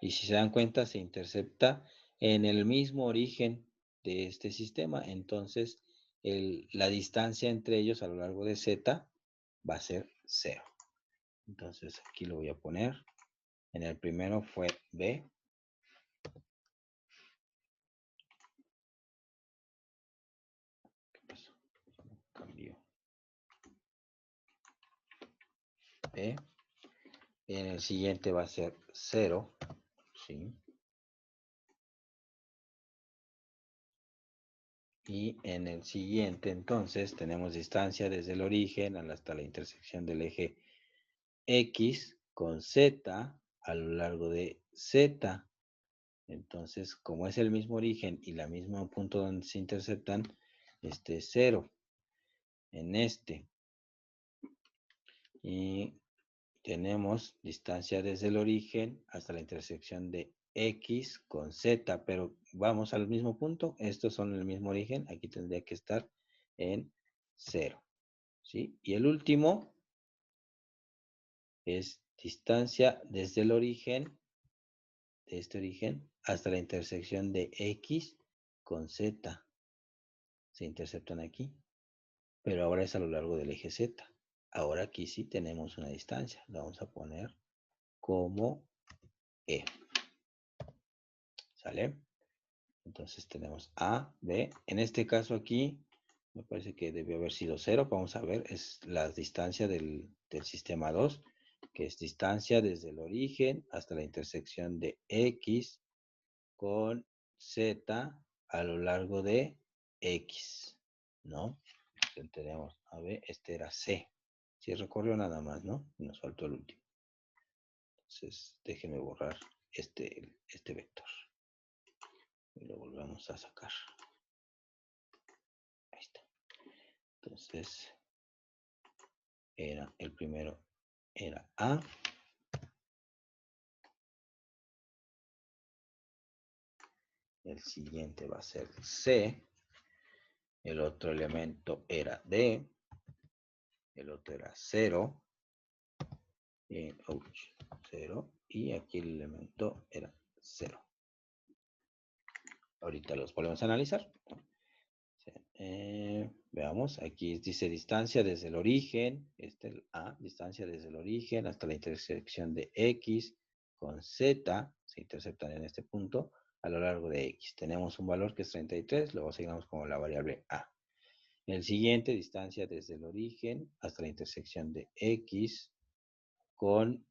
Y si se dan cuenta, se intercepta en el mismo origen de este sistema. Entonces, la distancia entre ellos a lo largo de Z va a ser 0. Entonces, aquí lo voy a poner. En el primero fue B. ¿Qué pasó? Cambió. B. En el siguiente va a ser 0, ¿sí? Y en el siguiente, entonces, tenemos distancia desde el origen hasta la intersección del eje X con Z a lo largo de Z. Entonces, como es el mismo origen y el mismo punto donde se interceptan, este es 0 en este. Y tenemos distancia desde el origen hasta la intersección de X con Z, pero vamos al mismo punto. Estos son el mismo origen. Aquí tendría que estar en 0. ¿Sí? Y el último es distancia desde el origen, de este origen, hasta la intersección de X con Z. Se interceptan aquí, pero ahora es a lo largo del eje Z. Ahora aquí sí tenemos una distancia. La vamos a poner como E. ¿Sale? Entonces tenemos A, B. En este caso aquí, me parece que debió haber sido 0. Vamos a ver, es la distancia del sistema 2, que es distancia desde el origen hasta la intersección de X con Z a lo largo de X, ¿no? Entonces tenemos, a ver, este era C. Si recorrió nada más, ¿no? Nos faltó el último. Entonces, déjenme borrar este vector. Y lo volvemos a sacar. Ahí está. Entonces, el primero era A. El siguiente va a ser C. El otro elemento era D. El otro era 0. 0. Y aquí el elemento era 0. Ahorita los volvemos a analizar. Veamos, aquí dice distancia desde el origen, el A, distancia desde el origen hasta la intersección de X con Z, se interceptan en este punto, a lo largo de X. Tenemos un valor que es 33, luego asignamos como la variable A. El siguiente, distancia desde el origen hasta la intersección de X con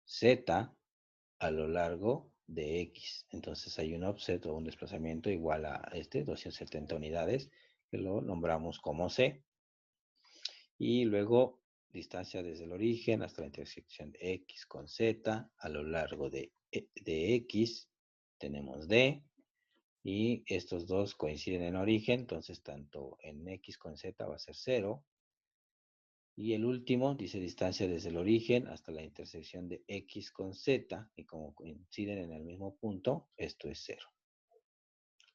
Z a lo largo de X. Entonces hay un offset o un desplazamiento igual a 270 unidades, que lo nombramos como C. Y luego distancia desde el origen hasta la intersección de X con Z a lo largo de X. Tenemos D. Y estos dos coinciden en origen, entonces tanto en X con Z va a ser 0. Y el último dice distancia desde el origen hasta la intersección de X con Z, y como coinciden en el mismo punto, esto es 0.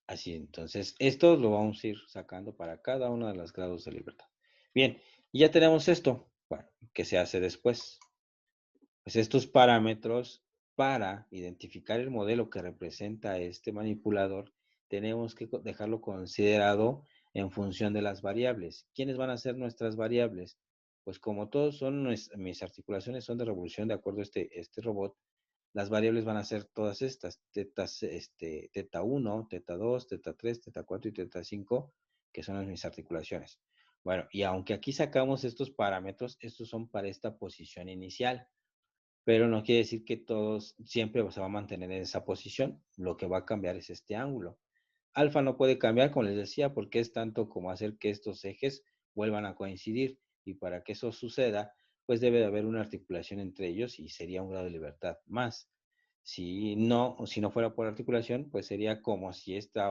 Así, entonces, esto lo vamos a ir sacando para cada uno de los grados de libertad. Bien, y ya tenemos esto. Bueno, ¿qué se hace después? Pues estos parámetros, para identificar el modelo que representa este manipulador, tenemos que dejarlo considerado en función de las variables. ¿Quiénes van a ser nuestras variables? Pues como todos son mis articulaciones son de revolución de acuerdo a este robot, las variables van a ser todas estas, teta 1, teta 2, teta 3, teta 4 y teta 5, que son mis articulaciones. Bueno, y aunque aquí sacamos estos parámetros, estos son para esta posición inicial, pero no quiere decir que todos siempre se va a mantener en esa posición. Lo que va a cambiar es este ángulo. Alfa no puede cambiar, como les decía, porque es tanto como hacer que estos ejes vuelvan a coincidir. Y para que eso suceda, pues debe de haber una articulación entre ellos y sería un grado de libertad más. Si no fuera por articulación, pues sería como si este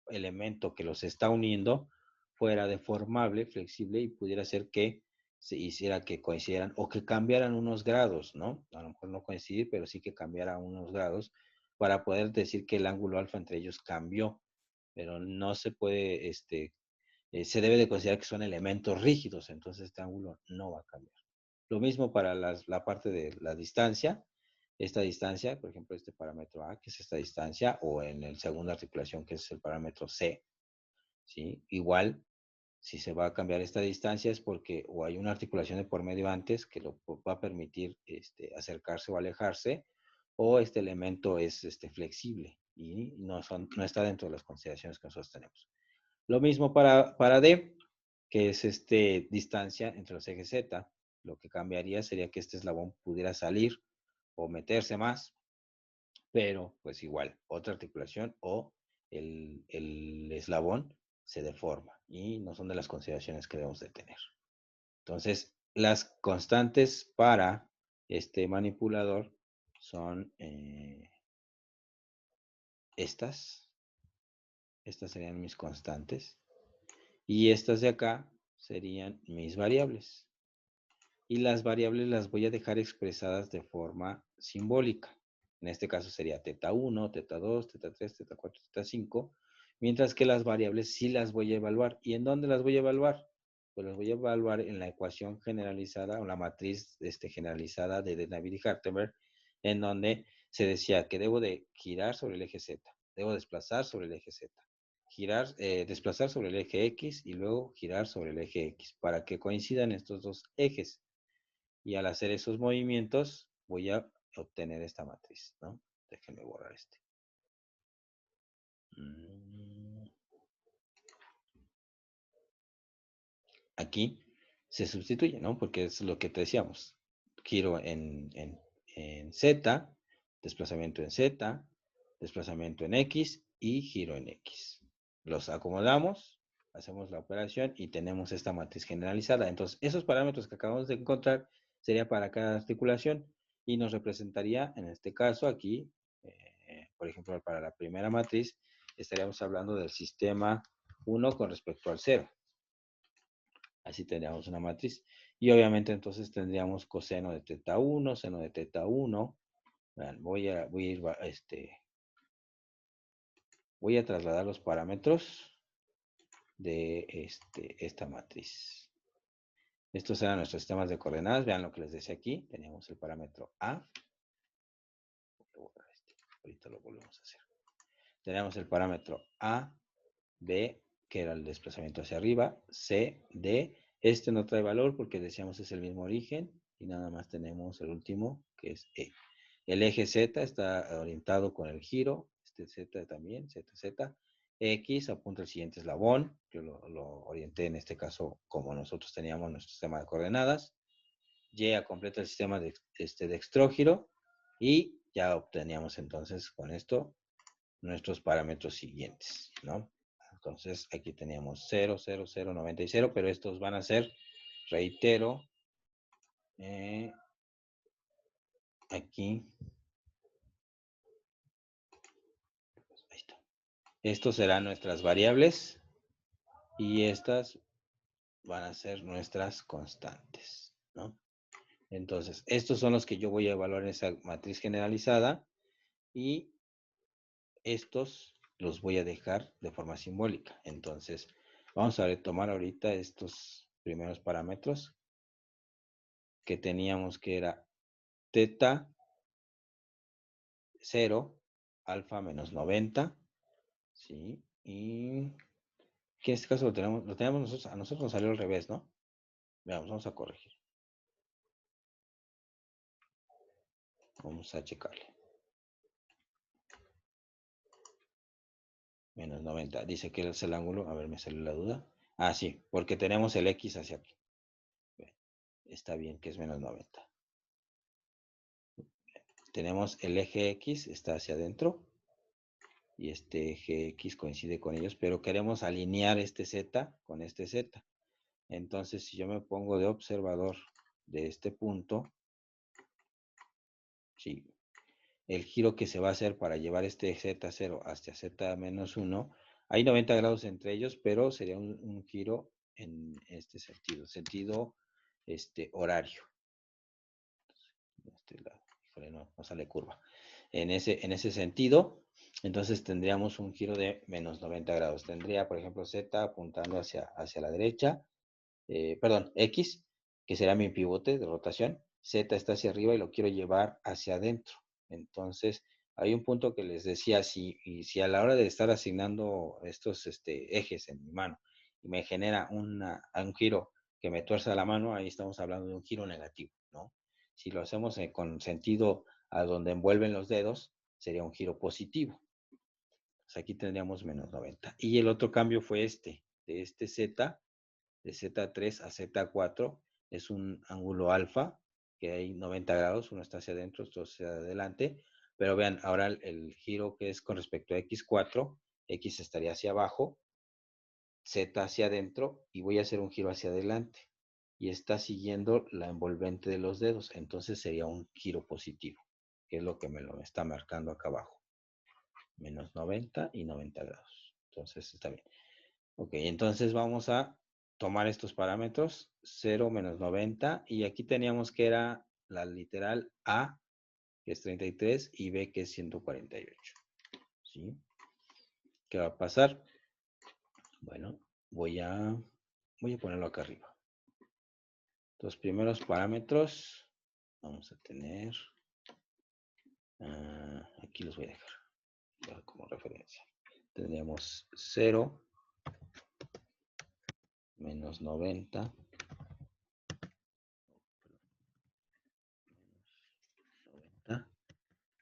elemento que los está uniendo fuera deformable, flexible y pudiera ser que se hiciera que coincidieran o que cambiaran unos grados, ¿no? A lo mejor no coincidir, pero sí que cambiara unos grados para poder decir que el ángulo alfa entre ellos cambió, pero no se puede, se debe de considerar que son elementos rígidos, entonces este ángulo no va a cambiar. Lo mismo para la parte de la distancia. Esta distancia, por ejemplo, este parámetro A, que es esta distancia, o en el segunda articulación, que es el parámetro C, ¿sí? Igual, si se va a cambiar esta distancia es porque o hay una articulación de por medio antes que lo va a permitir acercarse o alejarse, o este elemento es flexible y no está dentro de las consideraciones que nosotros tenemos. Lo mismo para D, que es distancia entre los ejes Z. Lo que cambiaría sería que este eslabón pudiera salir o meterse más, pero pues igual, otra articulación o el eslabón se deforma y no son de las consideraciones que debemos de tener. Entonces, las constantes para este manipulador son estas. Estas serían mis constantes. Y estas de acá serían mis variables. Y las variables las voy a dejar expresadas de forma simbólica. En este caso sería teta 1, teta 2, teta 3, teta 4, teta 5. Mientras que las variables sí las voy a evaluar. ¿Y en dónde las voy a evaluar? Pues las voy a evaluar en la ecuación generalizada o la matriz generalizada de Navier y Hartenberg, en donde se decía que debo de girar sobre el eje Z, debo desplazar sobre el eje Z, girar, desplazar sobre el eje X y luego girar sobre el eje X para que coincidan estos dos ejes. Y al hacer esos movimientos voy a obtener esta matriz, ¿no? Déjenme borrar este. Aquí se sustituye, ¿no? Porque es lo que te decíamos. Giro en Z, desplazamiento en Z, desplazamiento en X y giro en X. Los acomodamos, hacemos la operación y tenemos esta matriz generalizada. Entonces, esos parámetros que acabamos de encontrar sería para cada articulación y nos representaría, en este caso aquí, por ejemplo, para la primera matriz, estaríamos hablando del sistema 1 con respecto al 0. Así tendríamos una matriz. Y obviamente entonces tendríamos coseno de teta 1, seno de teta 1. Vean, voy a trasladar los parámetros de esta matriz. Estos eran nuestros sistemas de coordenadas. Vean lo que les decía aquí. Teníamos el parámetro A. Ahorita lo volvemos a hacer. Tenemos el parámetro A, B, que era el desplazamiento hacia arriba, C, D. Este no trae valor porque decíamos es el mismo origen y nada más tenemos el último que es E. El eje Z está orientado con el giro, este Z también, ZZ. X apunta al siguiente eslabón, yo lo orienté en este caso como nosotros teníamos nuestro sistema de coordenadas. Y completa el sistema de dextrógiro y ya obteníamos entonces con esto nuestros parámetros siguientes, ¿no? Entonces, aquí teníamos 0, 0, 0, 90 y 0, pero estos van a ser, reitero, aquí, ahí está. Estos serán nuestras variables y estas van a ser nuestras constantes, ¿no? Entonces, estos son los que yo voy a evaluar en esa matriz generalizada y estos los voy a dejar de forma simbólica. Entonces, vamos a retomar ahorita estos primeros parámetros que teníamos, que era teta 0, alfa menos 90, ¿sí? Y que en este caso lo tenemos nosotros, a nosotros nos salió al revés, ¿no? Veamos, vamos a corregir. Vamos a checarle. Menos 90. Dice que es el ángulo. A ver, me salió la duda. Ah, sí, porque tenemos el X hacia aquí. Está bien que es menos 90. Tenemos el eje X, está hacia adentro. Y este eje X coincide con ellos, pero queremos alinear este Z con este Z. Entonces, si yo me pongo de observador de este punto, sí, el giro que se va a hacer para llevar este Z0 hasta Z-1, hay 90 grados entre ellos, pero sería un giro en este sentido horario. Este lado, híjole, no sale curva. En ese sentido, entonces tendríamos un giro de menos 90 grados. Tendría, por ejemplo, Z apuntando hacia la derecha, perdón, X, que será mi pivote de rotación. Z está hacia arriba y lo quiero llevar hacia adentro. Entonces, hay un punto que les decía, si a la hora de estar asignando estos ejes en mi mano y me genera un giro que me tuerza la mano, ahí estamos hablando de un giro negativo, ¿no? Si lo hacemos con sentido a donde envuelven los dedos, sería un giro positivo. Pues aquí tendríamos menos 90. Y el otro cambio fue de Z, de Z3 a Z4, es un ángulo alfa, que hay 90 grados, uno está hacia adentro, otro hacia adelante, pero vean, ahora el giro que es con respecto a X4, X estaría hacia abajo, Z hacia adentro y voy a hacer un giro hacia adelante. Y está siguiendo la envolvente de los dedos, entonces sería un giro positivo, que es lo que me lo está marcando acá abajo. Menos 90 y 90 grados. Entonces está bien. Ok, entonces vamos a tomar estos parámetros, 0 menos 90, y aquí teníamos que era la literal A, que es 33, y B, que es 148. ¿Sí? ¿Qué va a pasar? Bueno, voy a ponerlo acá arriba. Los primeros parámetros, vamos a tener, aquí los voy a dejar como referencia. Tendríamos 0, menos 90,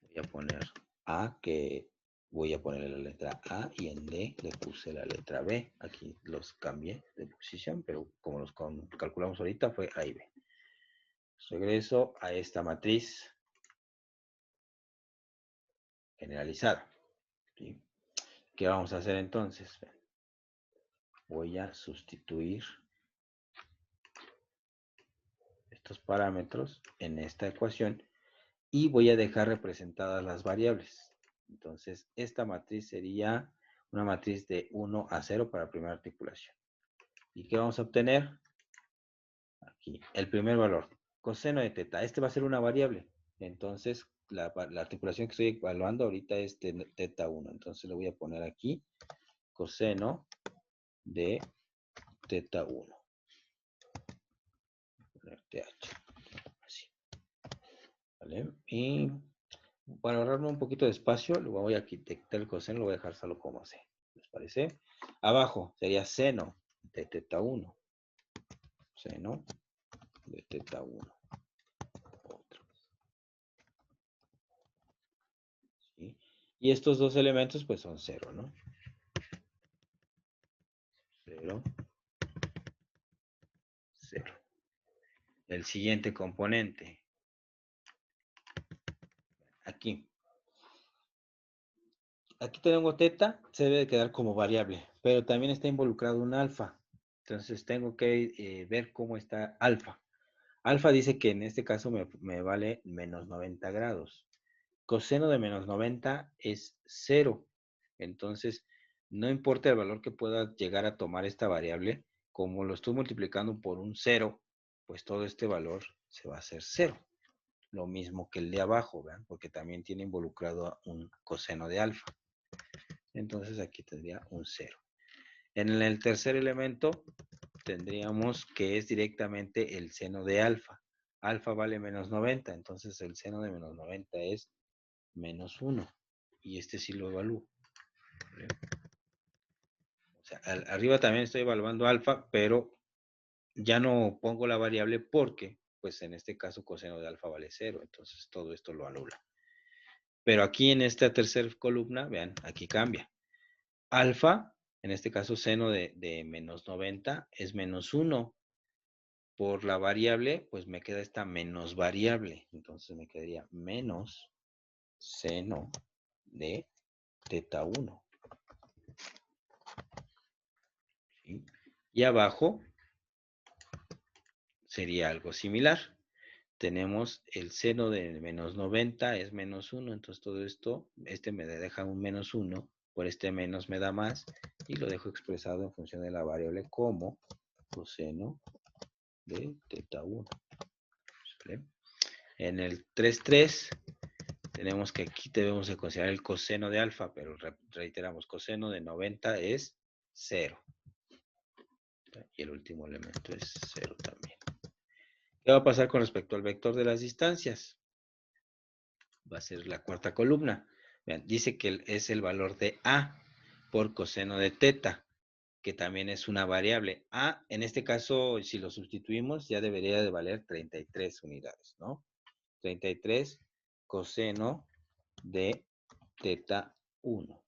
voy a poner A, que voy a poner la letra A, y en D le puse la letra B. Aquí los cambié de posición, pero como los calculamos ahorita fue A y B. Regreso a esta matriz generalizada. ¿Sí? ¿Qué vamos a hacer entonces? Voy a sustituir estos parámetros en esta ecuación y voy a dejar representadas las variables. Entonces, esta matriz sería una matriz de 1 a 0 para la primera articulación. ¿Y qué vamos a obtener? Aquí, el primer valor, coseno de teta. Este va a ser una variable. Entonces, la articulación que estoy evaluando ahorita es teta 1. Entonces, le voy a poner aquí coseno de teta 1. Poner TH. Así. ¿Vale? Y para ahorrarme un poquito de espacio, lo voy a quitar el coseno, lo voy a dejar solo como C. ¿Les parece? Abajo sería seno de teta 1. Seno de teta 1. Otro. ¿Sí? Y estos dos elementos pues son 0, ¿no? 0, 0. El siguiente componente. Aquí. Aquí tengo teta, se debe de quedar como variable, pero también está involucrado un alfa. Entonces tengo que ver cómo está alfa. Alfa dice que en este caso me vale menos 90 grados. Coseno de menos 90 es 0. Entonces, no importa el valor que pueda llegar a tomar esta variable, como lo estoy multiplicando por un 0, pues todo este valor se va a hacer 0. Lo mismo que el de abajo, ¿vean? Porque también tiene involucrado un coseno de alfa. Entonces aquí tendría un 0. En el tercer elemento tendríamos que es directamente el seno de alfa. Alfa vale menos 90, entonces el seno de menos 90 es menos 1. Y este sí lo evalúo. ¿Vale? O sea, arriba también estoy evaluando alfa, pero ya no pongo la variable porque, pues en este caso coseno de alfa vale 0, entonces todo esto lo anula. Pero aquí en esta tercera columna, vean, aquí cambia. Alfa, en este caso seno de menos 90, es menos 1. Por la variable, pues me queda esta menos variable. Entonces me quedaría menos seno de teta 1. ¿Sí? Y abajo sería algo similar. Tenemos el seno de menos 90 es menos 1. Entonces todo esto, este me deja un menos 1. Por este menos me da más. Y lo dejo expresado en función de la variable como coseno de teta 1. ¿Vale? En el 3,3 tenemos que aquí debemos de considerar el coseno de alfa, pero reiteramos, coseno de 90 es 0. Y el último elemento es 0 también. ¿Qué va a pasar con respecto al vector de las distancias? Va a ser la cuarta columna. Vean, dice que es el valor de A por coseno de teta, que también es una variable. A, en este caso, si lo sustituimos, ya debería de valer 33 unidades, ¿no? 33 coseno de teta 1.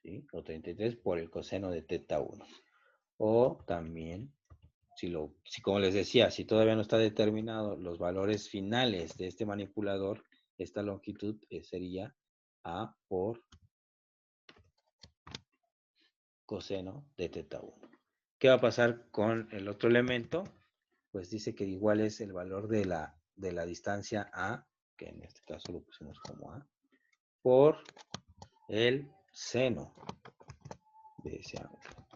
¿Sí? O 33 por el coseno de teta 1. O también si como les decía, si todavía no está determinado los valores finales de este manipulador, esta longitud sería A por coseno de teta 1. ¿Qué va a pasar con el otro elemento? Pues dice que igual es el valor de la distancia A, que en este caso lo pusimos como A, por el seno de ese ángulo.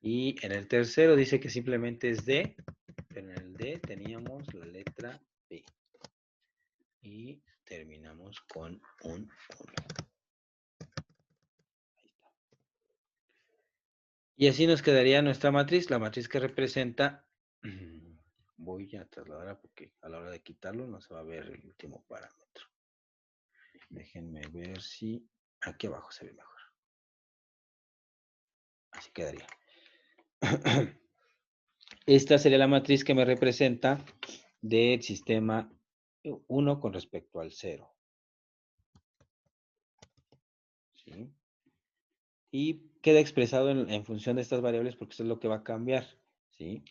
Y en el tercero dice que simplemente es D, pero en el D teníamos la letra B. Y terminamos con un 1. Ahí está. Y así nos quedaría nuestra matriz, la matriz que representa, voy a trasladarla porque a la hora de quitarlo no se va a ver el último parámetro. Déjenme ver si aquí abajo se ve mejor. Así quedaría. Esta sería la matriz que me representa del sistema 1 con respecto al 0. ¿Sí? Y queda expresado en función de estas variables porque eso es lo que va a cambiar. ¿Sí?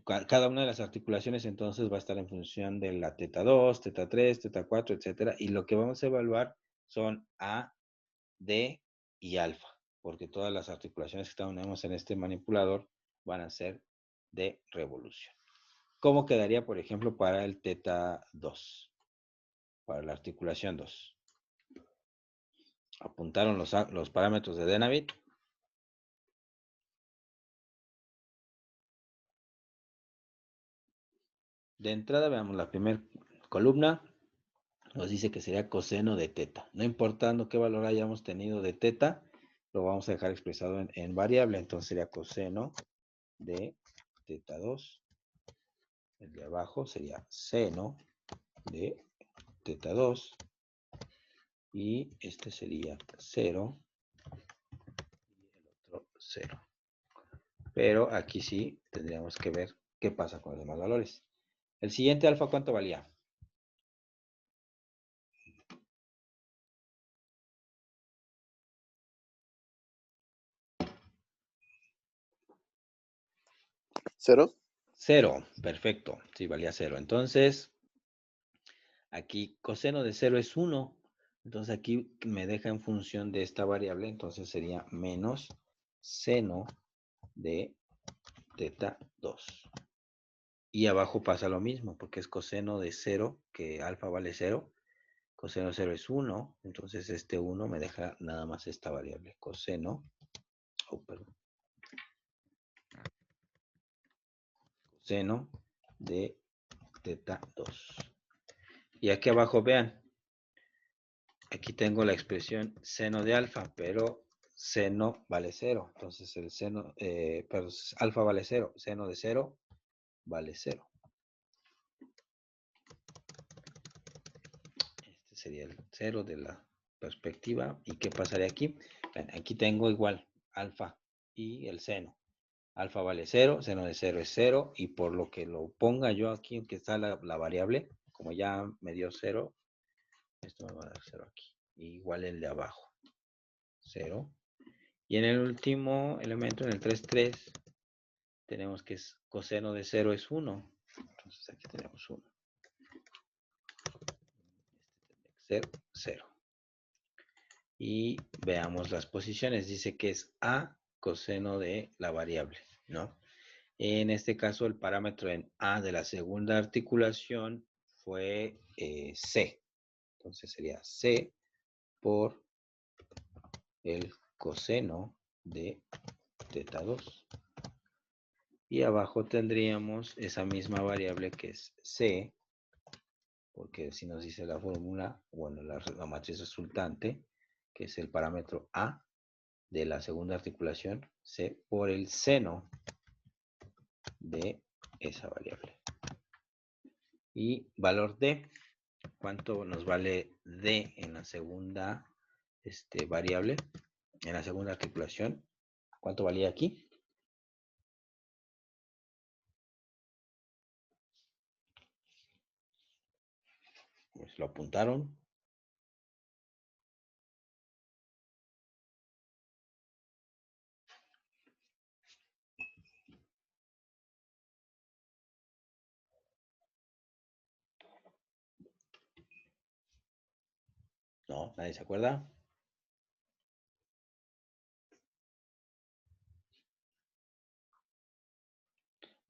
Cada una de las articulaciones entonces va a estar en función de la teta 2, teta 3, teta 4, etcétera. Y lo que vamos a evaluar son A, D y alfa, porque todas las articulaciones que tenemos en este manipulador van a ser de revolución. ¿Cómo quedaría, por ejemplo, para el teta 2? Para la articulación 2. Apuntaron los parámetros de Denavit. De entrada, veamos la primera columna. Nos dice que sería coseno de teta. No importando qué valor hayamos tenido de teta, lo vamos a dejar expresado en variable. Entonces sería coseno de teta 2. El de abajo sería seno de teta 2. Y este sería 0. Y el otro 0. Pero aquí sí tendríamos que ver qué pasa con los demás valores. El siguiente alfa, ¿cuánto valía? ¿Cero? 0. Perfecto. Sí, valía 0. Entonces, aquí coseno de 0 es 1. Entonces aquí me deja en función de esta variable. Entonces sería menos seno de teta 2. Y abajo pasa lo mismo, porque es coseno de 0, que alfa vale 0. Coseno de 0 es 1. Entonces este 1 me deja nada más esta variable. Coseno, coseno de teta 2. Y aquí abajo vean, aquí tengo la expresión seno de alfa, pero seno vale 0. Entonces el seno, pero alfa vale 0. Seno de 0 vale 0. Este sería el 0 de la perspectiva. ¿Y qué pasaría aquí? Aquí tengo igual alfa y el seno. Alfa vale 0, seno de 0 es 0. Y por lo que lo ponga yo aquí, que está la variable, como ya me dio 0, esto me va a dar 0 aquí. Igual el de abajo. 0. Y en el último elemento, en el 3, 3, tenemos que es coseno de 0 es 1. Entonces aquí tenemos 1. Este tendría que ser 0. Y veamos las posiciones. Dice que es A coseno de la variable, ¿no? En este caso, el parámetro en A de la segunda articulación fue C. Entonces sería C por el coseno de teta 2. Y abajo tendríamos esa misma variable que es C, porque si nos dice la fórmula, bueno, la matriz resultante, que es el parámetro A de la segunda articulación, C por el seno de esa variable. Y valor D, ¿cuánto nos vale D en la segunda variable? En la segunda articulación, ¿cuánto valía aquí? Pues lo apuntaron. No, nadie se acuerda.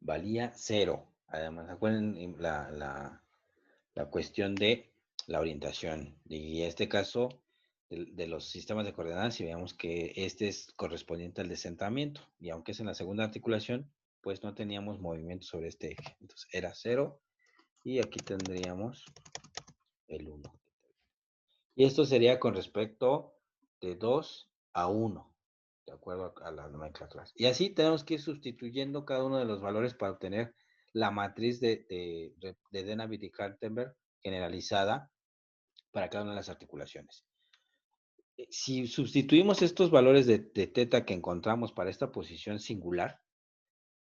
Valía 0. Además, acuerden la cuestión de la orientación. Y en este caso, de los sistemas de coordenadas, si veamos que este es correspondiente al descentramiento. Y aunque es en la segunda articulación, pues no teníamos movimiento sobre este eje. Entonces era 0 y aquí tendríamos el 1. Y esto sería con respecto de 2 a 1, de acuerdo a la nomenclatura. Y así tenemos que ir sustituyendo cada uno de los valores para obtener la matriz de Denavit y Hartenberg generalizada para cada una de las articulaciones. Si sustituimos estos valores de teta que encontramos para esta posición singular,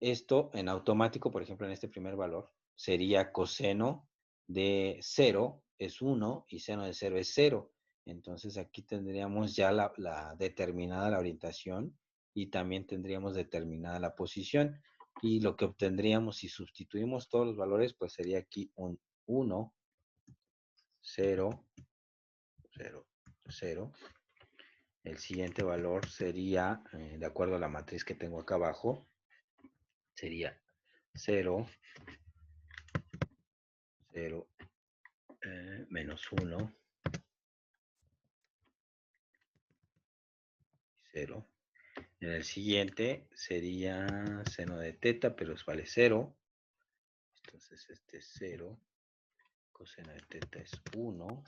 esto en automático, por ejemplo, en este primer valor, sería coseno de 0 es 1 y seno de 0 es 0. Entonces aquí tendríamos ya determinada la orientación y también tendríamos determinada la posición. Y lo que obtendríamos si sustituimos todos los valores, pues sería aquí un 1, 0, 0, 0. El siguiente valor sería, de acuerdo a la matriz que tengo acá abajo, sería 0, 0, menos 1, 0. En el siguiente sería seno de teta, pero vale 0. Entonces este es 0. Coseno de teta es 1.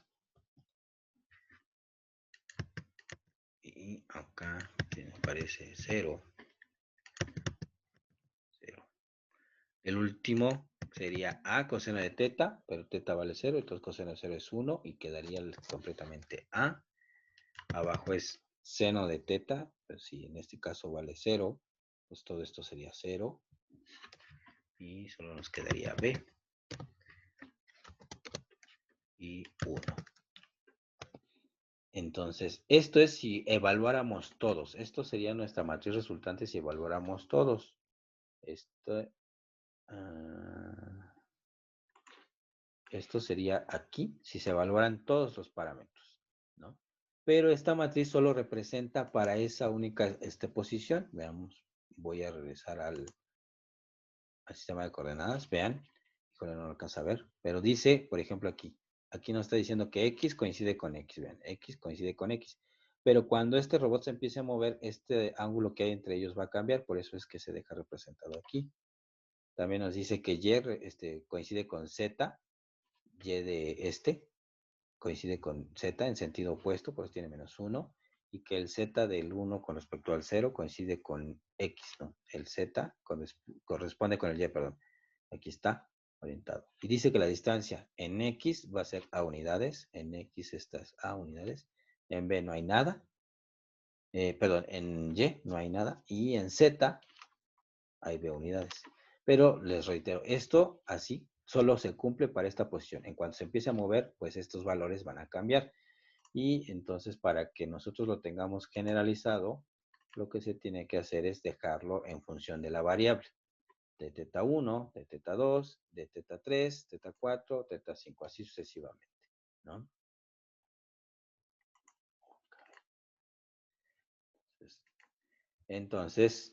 Y acá aparece 0. 0. El último sería A coseno de teta, pero teta vale 0. Entonces coseno de 0 es 1 y quedaría completamente A. Abajo es seno de teta, pero si en este caso vale 0, pues todo esto sería 0. Y solo nos quedaría B y 1. Entonces, esto es si evaluáramos todos. Esto sería nuestra matriz resultante si evaluáramos todos. Esto sería aquí si se evaluaran todos los parámetros, ¿no? Pero esta matriz solo representa para esa única posición. Veamos, voy a regresar al sistema de coordenadas. Vean, híjole, no lo alcanza a ver, pero dice, por ejemplo, aquí nos está diciendo que X coincide con X. Vean, X coincide con X. Pero cuando este robot se empiece a mover, este ángulo que hay entre ellos va a cambiar, por eso es que se deja representado aquí. También nos dice que Y coincide con Z, Y de coincide con Z en sentido opuesto, pues tiene menos 1, y que el Z del 1 con respecto al 0 coincide con X, ¿no? El Z corresponde con el Y, perdón. Aquí está orientado. Y dice que la distancia en X va a ser a unidades, en X estas a unidades, en B no hay nada, perdón, en Y no hay nada, y en Z hay B unidades. Pero les reitero, esto así solo se cumple para esta posición. En cuanto se empiece a mover, pues estos valores van a cambiar. Y entonces para que nosotros lo tengamos generalizado, lo que se tiene que hacer es dejarlo en función de la variable. De teta 1, de teta 2, de teta 3, teta 4, teta 5, así sucesivamente, ¿no? Entonces,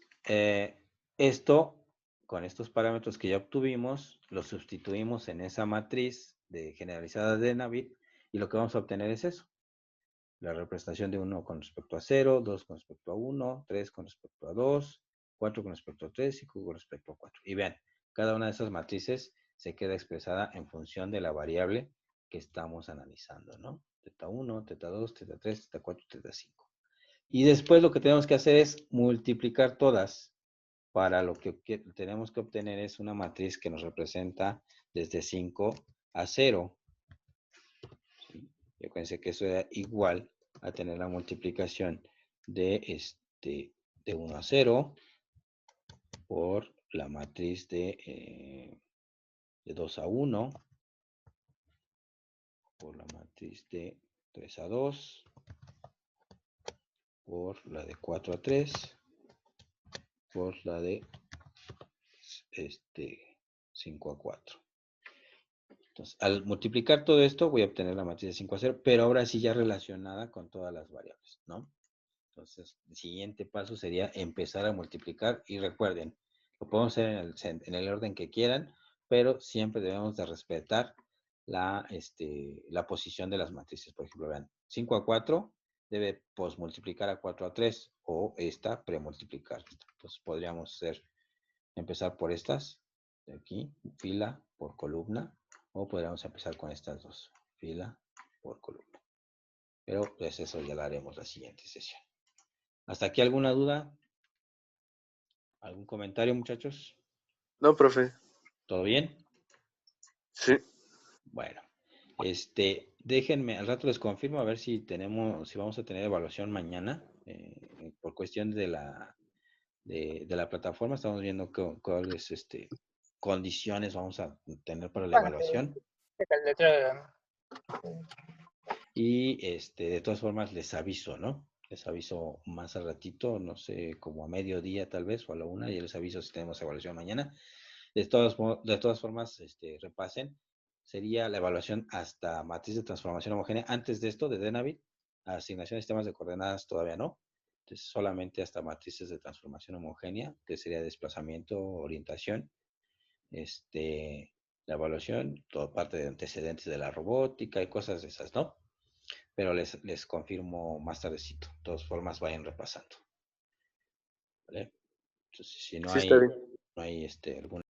esto, con estos parámetros que ya obtuvimos, los sustituimos en esa matriz de generalizada de Denavit y lo que vamos a obtener es eso. La representación de 1 con respecto a 0, 2 con respecto a 1, 3 con respecto a 2, 4 con respecto a 3, 5 con respecto a 4. Y vean, cada una de esas matrices se queda expresada en función de la variable que estamos analizando, ¿no? Teta 1, teta 2, teta 3, teta 4, teta 5. Y después lo que tenemos que hacer es multiplicar todas. Para lo que tenemos que obtener es una matriz que nos representa desde 5 a 0. ¿Sí? Yo pensé que eso era igual a tener la multiplicación de 1 a 0 por la matriz de 2 a 1, por la matriz de 3 a 2, por la de 4 a 3, por la de 5 a 4. Entonces, al multiplicar todo esto, voy a obtener la matriz de 5 a 0, pero ahora sí ya relacionada con todas las variables, ¿no? Entonces, el siguiente paso sería empezar a multiplicar y recuerden, lo podemos hacer en el orden que quieran, pero siempre debemos de respetar la posición de las matrices. Por ejemplo, vean, 5 a 4 debe posmultiplicar a 4 a 3 o esta premultiplicar. Entonces, podríamos empezar por estas de aquí, fila por columna, o podríamos empezar con estas dos, fila por columna. Pero pues eso ya lo haremos la siguiente sesión. ¿Hasta aquí alguna duda? ¿Algún comentario, muchachos? No, profe. ¿Todo bien? Sí. Bueno, déjenme, al rato les confirmo a ver si vamos a tener evaluación mañana, por cuestión de la plataforma. Estamos viendo cuáles condiciones vamos a tener para la evaluación. Y de todas formas les aviso, ¿no? Les aviso más al ratito, no sé, como a mediodía tal vez, o a la 1, y les aviso si tenemos evaluación mañana. De todas formas, repasen. Sería la evaluación hasta matriz de transformación homogénea. Antes de esto, de Denavit, asignación de sistemas de coordenadas todavía no. Entonces, solamente hasta matrices de transformación homogénea, que sería desplazamiento, orientación. La evaluación, toda parte de antecedentes de la robótica y cosas de esas, ¿no? Pero les confirmo más tardecito. De todas formas, vayan repasando. ¿Vale? Entonces, si no Sí, hay, está bien. no hay alguna